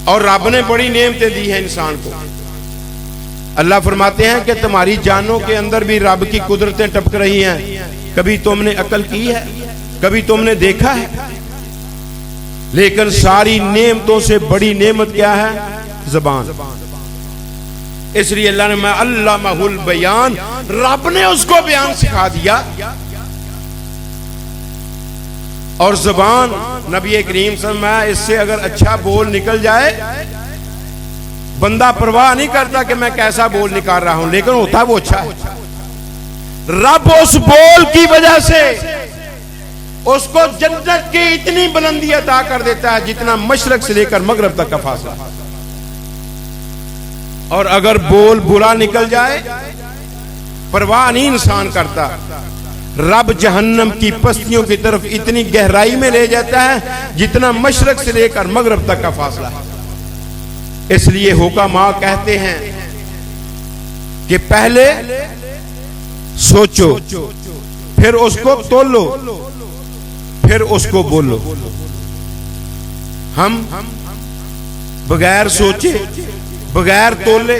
और रब ने बड़ी नेमतें दी है इंसान को। अल्लाह फरमाते हैं कि तुम्हारी जानों के अंदर भी रब की कुदरतें टपक रही हैं। कभी तुमने अकल की है, कभी तुमने देखा है, लेकिन सारी नेमतों से बड़ी नेमत क्या है? ज़बान। इसलिए अल्लाह ने अल्लामहुल बयान, रब ने उसको बयान सिखा दिया। और ज़बान, नबी करीम सल्लल्लाहु अलैहि वसल्लम, इससे अगर अच्छा बोल निकल जाए, बंदा परवाह नहीं करता कि मैं कैसा बोल निकाल रहा हूं, लेकिन होता वो अच्छा है। रब उस बोल की वजह से उसको जन्नत की इतनी बुलंदी अता कर देता है जितना मशरक से लेकर मगरब तक का फासला। और अगर बोल बुरा निकल जाए, परवाह नहीं इंसान करता, रब जहन्नम की पस्तियों की तरफ इतनी गहराई में ले जाता है जितना मशरक से लेकर मगरब तक का फासला है। इसलिए हुक्मा कहते हैं कि पहले सोचो, फिर उसको तोलो, फिर उसको बोलो। हम बगैर सोचे, बगैर तोले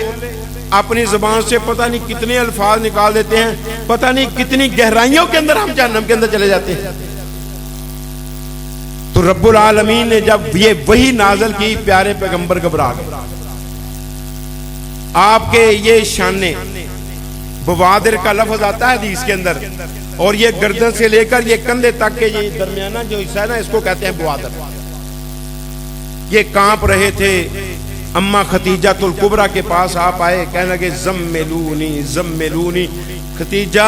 अपनी जुबान से पता नहीं कितने अल्फाज निकाल देते हैं, पता नहीं कितनी गहराइयों के अंदर हम जहन्नम के अंदर चले जाते हैं। तो रब्बुल आलमीन ने जब ये वही नाज़िल की, प्यारे पैगंबर घबरा गए। आपके ये शाने, बवादिर का लफ्ज आता है हदीस के अंदर, और ये गर्दन से लेकर ये कंधे तक के ये दरमियाना जो हिस्सा है ना, इसको कहते हैं बवादिर। ये कांप रहे थे। अम्मा खतीजातुल कुबरा के पास आप आए, कहने लगे ज़म्मिलूनी ज़म्मिलूनी, खतीजा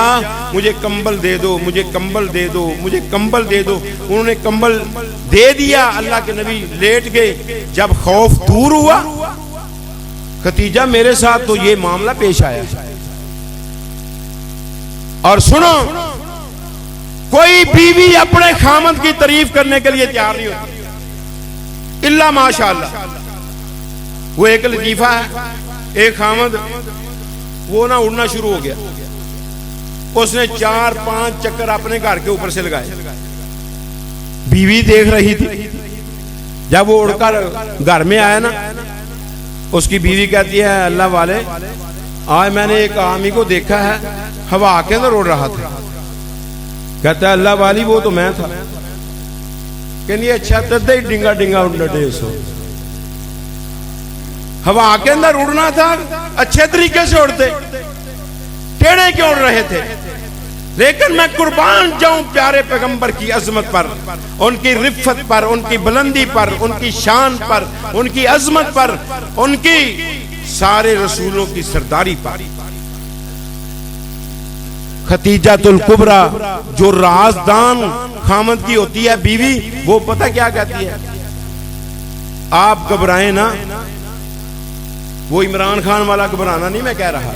मुझे कंबल दे दो, मुझे कंबल दे दो, मुझे कंबल दे दो। उन्होंने कंबल दे दिया, अल्लाह के नबी लेट गए। जब खौफ दूर हुआ, खतीजा मेरे साथ तो ये मामला पेश आया। और सुनो, कोई बीवी अपने खामद की तारीफ करने के लिए तैयार नहीं होती इल्ला माशाअल्लाह। वो एक लतीफा है, एक खामद वो ना उड़ना शुरू हो गया, उसने 4-5 चक्कर अपने घर के ऊपर से लगाए। बीवी देख रही थी। जब वो उड़कर घर में आया ना, उसकी बीवी कहती है, अल्लाह वाले, आज मैंने एक आदमी को देखा है हवा के अंदर उड़ रहा था। कहता है, अल्लाह वाली वो तो मैं था। कहनी अच्छा, तद ही डिंगा डिंगा उड़ना सो, हवा के अंदर उड़ना था, अच्छे तरीके से उड़ते, टेढ़े क्यों उड़ रहे थे। लेकिन मैं कुर्बान जाऊं प्यारे पैगंबर की अजमत पर, उनकी रिफ़त पर, उनकी बुलंदी पर, उनकी शान पर, उनकी अजमत पर, उनकी सारे रसूलों की सरदारी पर। खतीजातुल कुबरा जो राजदान खामद की होती है बीवी, वो पता क्या कहती है? आप घबराएं ना, वो इमरान खान वाला घबराना नहीं मैं कह रहा,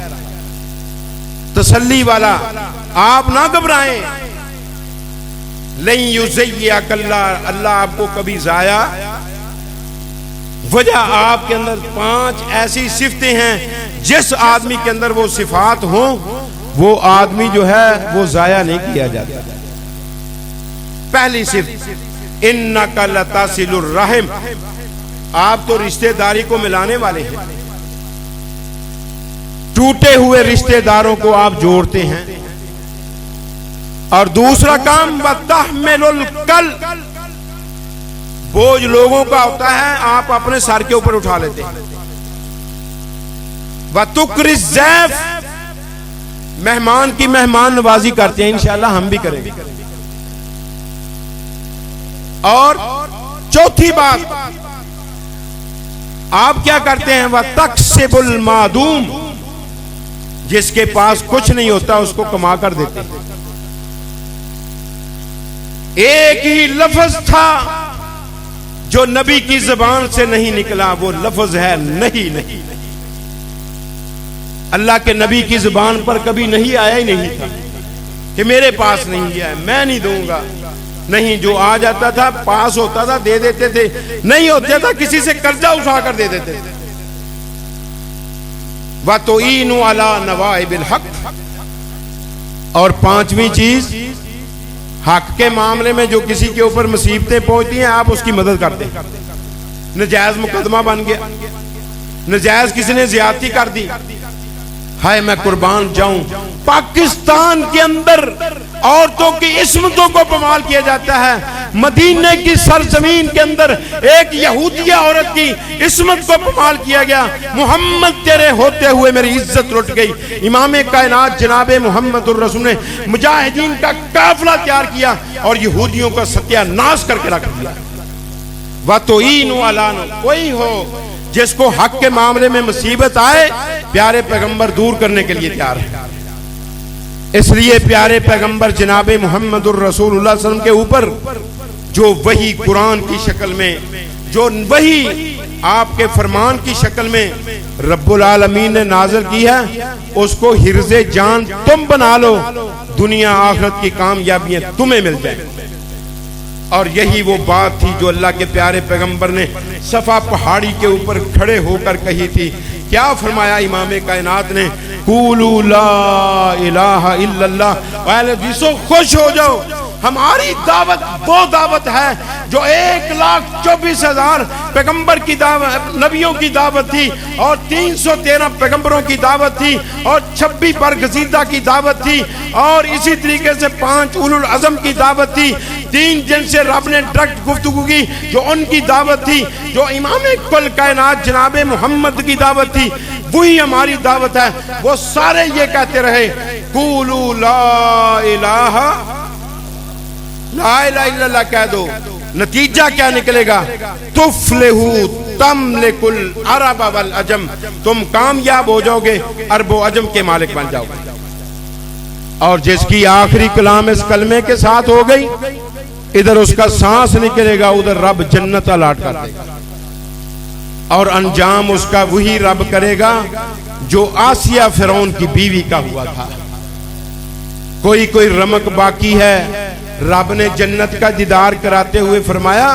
तसल्ली वाला। आप ना घबराएं। नहीं युज़य्या कल्ला, अल्लाह आपको कभी जाया। वजह आपके अंदर 5 ऐसी सिफतें हैं, जिस आदमी के अंदर वो सिफात हो, वो आदमी जो है वो जाया नहीं किया जाता। पहली सिफत, इन्नका लतासिलुर रहम, आप तो रिश्तेदारी को मिलाने वाले हैं, टूटे हुए रिश्तेदारों को आप जोड़ते हैं। और दूसरा काम, वतहमिलुल कल, बोझ लोगों का होता है, आप अपने सर के ऊपर उठा लेते हैं। वतुक्रिज़ ज़ैफ़, मेहमान की मेहमान नवाजी करते हैं, इंशाअल्लाह हम भी करेंगे। और चौथी बात, आप क्या करते हैं? वतक्सिबुल मादूम, जिसके पास कुछ नहीं होता उसको कमा कर देते हैं। एक ही लफ्ज था जो नबी की जुबान से नहीं निकला, वो लफ्ज है नहीं। नहीं, अल्लाह के नबी की जुबान पर कभी नहीं आया ही नहीं था कि मेरे पास नहीं है, मैं नहीं दूंगा। नहीं, जो आ जाता था, पास होता था, दे देते थे, नहीं होता था, किसी से कर्जा उठा कर दे देते थे। वतुईनु अला नवाइबिल हक, और 5वीं चीज, हक के मामले में जो किसी के ऊपर मुसीबतें पहुंचती हैं आप उसकी मदद करते हैं। नजायज मुकदमा बन गया, नजायज किसी ने ज्यादती कर दी, हाय मैं कुर्बान जाऊं। पाकिस्तान के अंदर औरतों की इस्मतों को पमाल किया जाता है। मदीने की सरजमीन के अंदर एक यहूदिया औरत की इस्मत को पमाल किया गया। मोहम्मद तेरे होते हुए मेरी इज्जत लुट गई। इमाम कायनात जनाबे मोहम्मदुर रसूल ने मुजाहिदीन का काफिला तैयार किया और यहूदियों का सत्यानाश करके रख दिया। व तो कोई हो जिसको हक के मामले में मुसीबत आए, प्यारे पैगंबर दूर करने के लिए तैयार है। इसलिए प्यारे पैगंबर जनाबे मोहम्मदुर रसूलुल्लाह सल्लल्लाहु अलैहि वसल्लम के ऊपर जो वही कुरान की शक्ल में, जो वही आपके फरमान की शक्ल में रब्बुल आलमीन ने नाज़िल की है, उसको हिर्ज़े जान तुम बना लो, दुनिया आखिरत की कामयाबियां तुम्हें मिल जाए। और यही वो बात थी जो अल्लाह के प्यारे पैगंबर ने सफा पहाड़ी के ऊपर खड़े होकर कही थी। क्या फरमाया इमाम कायनात ने, कूलू ला इलाहा इल्लल्लाह वाले दिसो खुश हो जाओ। हमारी दावत वो दावत है जो 1,24,000 पैगंबर की दावत, नबियों की दावत थी और 313 पैगंबरों की दावत थी और 26 बरगज़ीदा की दावत थी और इसी तरीके से 5 उलुल अज़म की दावत थी। 3 जिनसे रब ने डायरेक्ट गुफ्तगू की जो उनकी दावत थी, जो इमाम कुल कायनात जनाबे मोहम्मद की दावत थी, वही हमारी दावत है। वो सारे ये कहते रहे कूलू ला इलाहा इल्लल्लाह कह दो। नतीजा क्या निकलेगा, तुफ्लिहू तमलिकुल अरब वल अजम, तुम कामयाब हो जाओगे, अरब व अजम के मालिक बन जाओगे। और जिसकी आखिरी कलाम इस कलमे के साथ हो गई, इधर उसका सांस निकलेगा, उधर रब जन्नत अलाट कर देगा और अंजाम उसका वही रब करेगा जो आसिया फिरौन की बीवी का हुआ था। कोई कोई रमक बाकी है। रब ने जन्नत का दीदार कराते हुए फरमाया,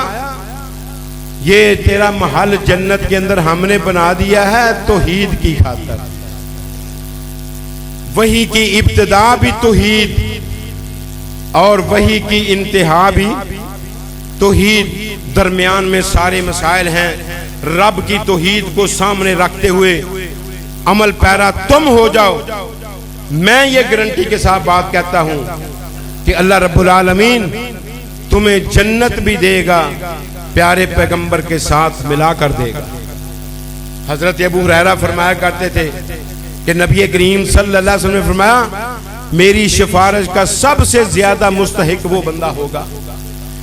ये तेरा महल जन्नत के अंदर हमने बना दिया है तौहीद की खातिर। वही की इब्तिदा भी तौहीद और वही की इंतहा भी तौहीद, दरमियान में सारे मसाइल हैं। रब की तौहीद को सामने रखते हुए अमल पैरा तुम हो जाओ। मैं ये गारंटी के साथ बात कहता हूं कि अल्लाह रब्बुल आलमीन तुम्हें जन्नत भी देगा, प्यारे पैगंबर के साथ मिला कर देगा। हजरत अबू हुरैरा फरमाया करते थे कि नबी करीम सल्लल्लाहु अलैहि वसल्लम ने फरमाया, मेरी सिफारिश का सबसे ज्यादा मुस्तहिक वो बंदा होगा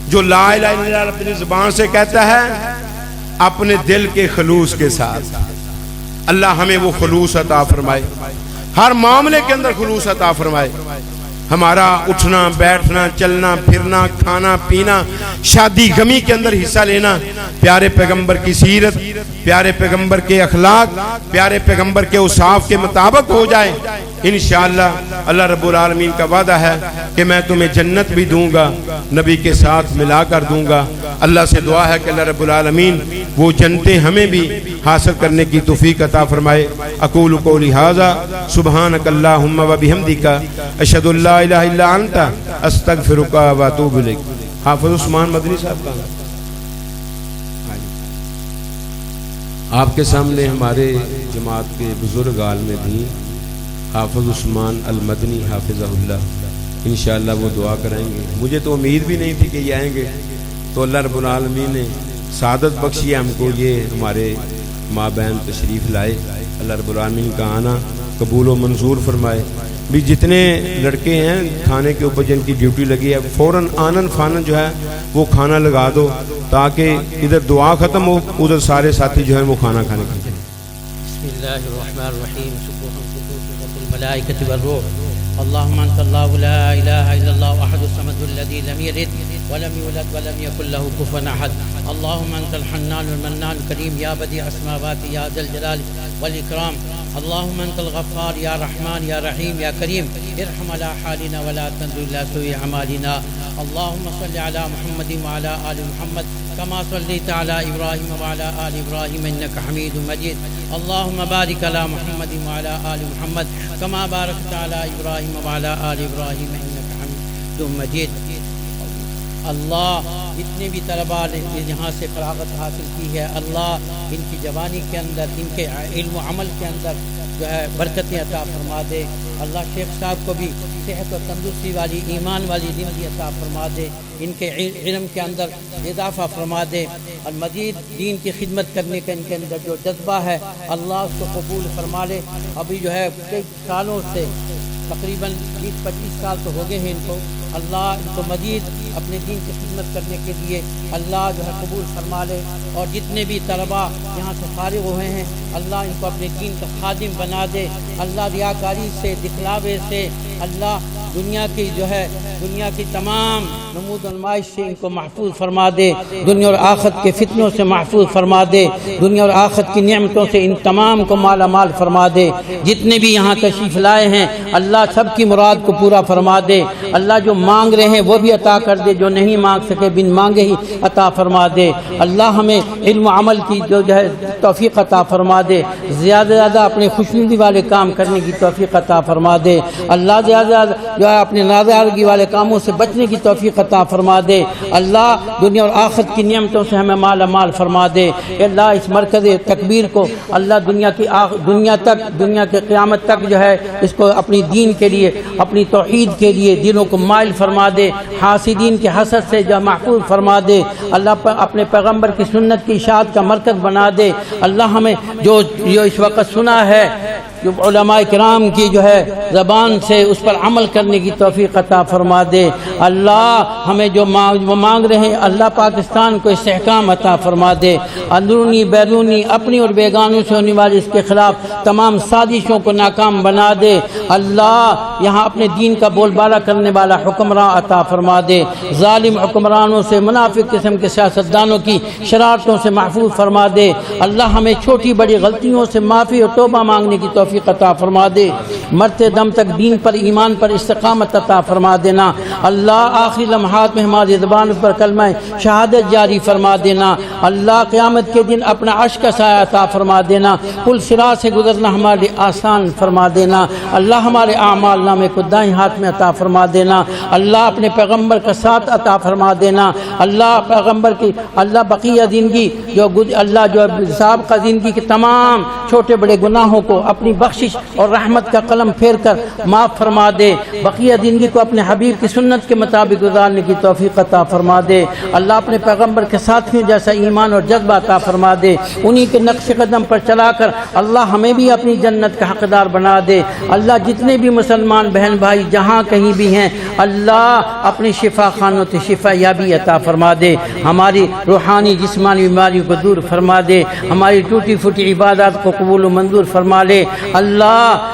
जो ला इलाहा इल्लल्लाह अपनी जुबान से कहता है, अपने दिल के खलूस के साथ। अल्लाह हमें वो खलूस अता फरमाए, हर मामले के अंदर खलूस अता फरमाए। हमारा उठना बैठना, चलना फिरना, खाना पीना, शादी गमी के अंदर हिस्सा लेना प्यारे पैगंबर की सीरत, प्यारे पैगंबर के अखलाक, प्यारे पैगंबर के उसाफ के मुताबिक हो जाए। इंशाअल्लाह अल्लाह रब्बुल आलमीन का वादा है कि मैं तुम्हें जन्नत भी दूंगा, नबी के साथ मिला कर दूंगा। अल्लाह से दुआ है कि अल्लाह रब्बुल आलमीन वो जन्नतें हमें भी हासिल करने की तौफीक अता फरमाए। अकूलु कौली हाज़ा सुब्हानक अल्लाहुम्मा व बिहम्दिका अशहदु अल्ला इलाहा इल्ला अंता अस्तगफिरुका व अतूबु इलैक। हाफिज उस्मान मदनी साहब का आपके सामने हमारे जमात के बुजुर्ग आलिम दीन हाफिज उस्मान अल मदनी हाफिज़हुल्लाह इंशाअल्लाह वो दुआ कराएंगे। मुझे तो उम्मीद भी नहीं थी कि ये आएंगे, तो अल्लाह रब्बुल आलमीन ने सादत बख्शी है हमको, ये हमारे माँ बहन तशरीफ़ लाए। अल्लाह रब्बुल आलमीन का आना कबूल व मंजूर फरमाए। भी जितने लड़के हैं खाने के ऊपर जिनकी ड्यूटी लगी है, फ़ौरन आनन फानन जो है वो खाना लगा दो, ताकि इधर दुआ ख़त्म हो, उधर सारे साथी जो हैं वो खाना खाने के लिए। अल्लाहुम्मा अंतल्लाहु ला इलाहा इल्लल्लाहु अहदुस समदुल लज़ी लम यलिद वलम यूलद वलम यकुल लहू कुफुवन अहद। अल्लाहुम्मा अंतल हन्नानुल मन्नानुल करीम या बदीअस समावाति या ज़ल जलाल वल इकराम। अल्लाहुम्मा अंतल गफ्फार या रहमान या रहीम या करीम इरहम अला हालिना वला तंजुर इला सुई अमालिना। अल्लाहुम्मा सल्लि अला मुहम्मदिन व अला आलि मुहम्मद कमा सल्लैता अला इब्राहीम व अला आलि इब्राहीम इन्नका हमीदुम मजीद। अल्लाहुम्मा बारिक अला मुहम्मदिन व अला आलि मुहम्मद कमा बारकता अला इब्राहीम व अला आलि इब्राहीम इन्नका हमीदुम मजीद। अल्लाह जितने भी तलबा ने यहाँ से फरागत हासिल की है, अल्लाह इनकी जवानी के अंदर, इनके इल्म अमल के अंदर जो है बरकतें अता फरमा दे। अल्लाह शेख साहब को भी सेहत और तंदुरुस्ती वाली, ईमान वाली ज़िंदगी अता फरमा दे, इनके इल्म के अंदर इजाफ़ा फरमा दे और मज़ीद दीन की खिदमत करने का इनके अंदर जो जज्बा है अल्लाह उसको कबूल फरमा ले। अभी जो है कई सालों से तकरीबन 20-25 साल तो हो गए हैं इनको, अल्लाह इनको मज़ीद अपने दीन की खिदमत करने के लिए अल्लाह जो है कबूल फरमा ले। और जितने भी तलबा यहाँ से फारिग हुए हैं अल्लाह इनको अपने दीन का खादिम बना दे। अल्लाह रियाकारी से, दिखलावे से, अल्लाह दुनिया की तमाम नमूद नुमाइश से इनको महफूज फरमा दे, दुनिया और आखिरत के फितनों से महफूज फरमा दे, दुनिया और आखिरत की नेमतों से इन तमाम को माला माल फरमा दे। जितने भी यहाँ तशरीफ़ लाए हैं अल्लाह सब की मुराद को पूरा फरमा दे। अल्लाह जो मांग रहे हैं वो भी अता कर दे, जो नहीं मांग सके बिन मांगे ही अता फरमा दे। अल्लाह हमें इल्म अमल की जो है तौफीक अता फरमा दे, ज़्यादा से ज़्यादा अपने खुशनुदी वाले काम करने की तौफीक अता फरमा दे। अल्लाह ज़्यादा जो है अपने नाराज़गी वाले कामों से बचने की तौफीक अता फरमा दे। अल्लाह दुनिया और आखिरत की नियमतों से हमें माला माल फरमा दे। अल्लाह इस मरकज़ तकबीर को अल्लाह दुनिया के क़यामत तक जो है इसको अपनी दीन के लिए, अपनी तौहीद के लिए दिलों को माइल फरमा दे, हासिदीन के हसद से जो महफूज फरमा दे। अल्लाह अपने पैगम्बर की सुन्नत की इशाअत का मरकज़ बना दे। अल्लाह हमें जो इस वक्त सुना है जो उलमाए किराम की जो है ज़बान से उस पर अमल करने की तौफीक अता फरमा दे। अल्लाह हमें जो मांग रहे हैं अल्लाह पाकिस्तान को इस्तेहकाम अता फरमा दे। अंदरूनी बैरूनी अपनी और बेगानों से होने वाली इसके ख़िलाफ़ तमाम साजिशों को नाकाम बना दे। अल्लाह यहाँ अपने दीन का बोलबाला करने वाला हुक्मरान अता फरमा दे। ज़ालिम हुक्मरानों से, मुनाफिक किस्म के सियासतदानों की शरारतों से महफूज फरमा दे। अल्लाह हमें छोटी बड़ी गलतियों से माफ़ी और तौबा मांगने की तौफीक अता फरमा दे। मरते दम तक दीन पर, ईमान पर इस्तिकामत अता फरमा देना। अल्लाह आखिरी लम्हात में हमारी ज़बान पर कलमा शहादत जारी फरमा देना। अल्लाह क़यामत के दिन अपना अर्श का साया अता फरमा देना। पुल सिरात से गुजरना हमारे लिए आसान फरमा देना। अल्लाह हमारे आमाल नामे को दाएं हाथ में अता फरमा देना। अल्लाह अपने पैगम्बर का साथ अता फरमा देना। अल्लाह पैगम्बर की अल्लाह बकिया ज़िंदगी जो साबिक़ा ज़िंदगी के तमाम छोटे बड़े गुनाहों को अपनी बख्शिश और रहमत का कलम फेर कर माफ़ फरमा दे। बकिया ज़िंदगी को अपने हबीब की सुन्नत के मुताबिक गुजारने की तौफीक अता फरमा दे। अल्लाह अपने पैगम्बर के साथियों जैसा ईमान और जज्बा अता फरमा दे। उन्हीं के नक्श कदम पर चलाकर अल्लाह हमें भी अपनी जन्नत का हकदार बना दे। अल्लाह जितने भी मुसलमान बहन भाई जहाँ कहीं भी हैं अल्लाह अपने शिफा खानों से शिफा याबी अता फरमा दे। हमारी रूहानी जिस्मानी बीमारियों को दूर फरमा दे। हमारी टूटी फूटी इबादत को कबूल मंजूर फरमा ले। अल्लाह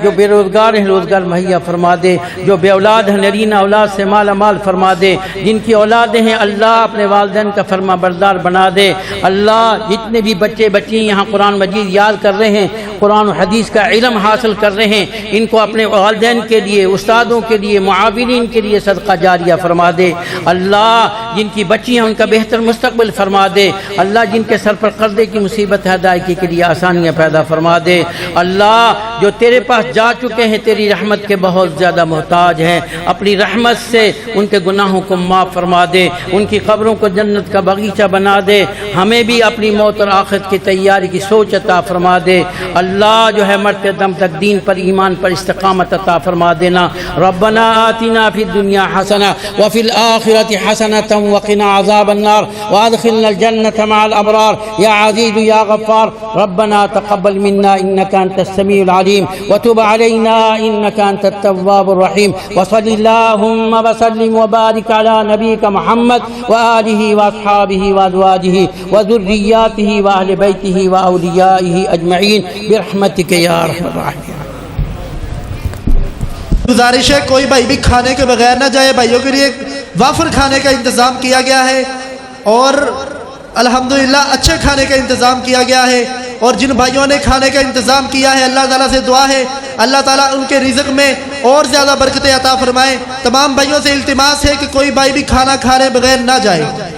जो बेरोज़गार हैं रोज़गार मुहैया फरमा दे। जो बे औलाद हैं नरीना औलाद से माला माल फरमा दे। जिनकी औलादें हैं अल्लाह अपने वालिदैन का फरमा बरदार बना दे। अल्लाह जितने भी बच्चे बच्चियाँ यहाँ कुरान मजीद याद कर रहे हैं, कुरान और हदीस का इल्म हासिल कर रहे हैं, इनको अपने वालिदैन के लिए, उस्तादों के लिए, मुआविनीन के लिए सदका जारिया फरमा दे। अल्लाह जिनकी बच्चियाँ उनका बेहतर मुस्तकबिल फरमा दे। अल्लाह जिनके सर पर कर्जे की मुसीबत है अदायगी के लिए आसानियाँ पैदा फरमा दे। अल्लाह जो तेरे पास जा चुके हैं तेरी रहमत के बहुत ज़्यादा मोहताज हैं, अपनी रहमत से उनके गुनाहों को माफ़ फरमा दे। उनकी कब्रों को जन्नत का बगीचा बना दे। हमें भी अपनी मौत और आखिरत की तैयारी की सोच अता फरमा दे। अल्लाह जो है मरते दम तक दीन पर, ईमान पर इस्तिकामत अता फरमा देना। रब्बना आतिना फिद दुनिया हसना व फिल आखिरति हसनतन व क़िना अज़ाबन्नार व अदखिलनल जन्नत मअल अबरार या अज़ीज़ या गफ़्फ़ार। रब्बना तक़ब्बल मिन्ना इन्नका अंतस समीउल अलीम व तुब अलैना इन्नका अंतत तव्वाबुर रहीम। व सल्लल्लाहुम्मा व सल्लिम व बारिक अला नबीका मुहम्मद व आलिहि व अस्हाबिहि व अज़वाजिहि व ज़ुर्रिय्यातिहि व अहले बैतिहि व औलियाइहि अजमईन बिरहमतिका या अरहमर राहिमीन। गुजारिश है कोई भाई भी खाने के बगैर ना जाए। भाइयों के लिए वाफर खाने का इंतज़ाम किया गया है और अल्हम्दुलिल्लाह अच्छे खाने का इंतज़ाम किया गया है। और जिन भाइयों ने खाने का इंतज़ाम किया है अल्लाह ताला से दुआ है अल्लाह ताला उनके रिज़्क़ में और ज़्यादा बरकतें अता फरमाएँ। तमाम भाइयों से इल्तिमास है कि कोई भाई भी खाना खाने बगैर ना जाए।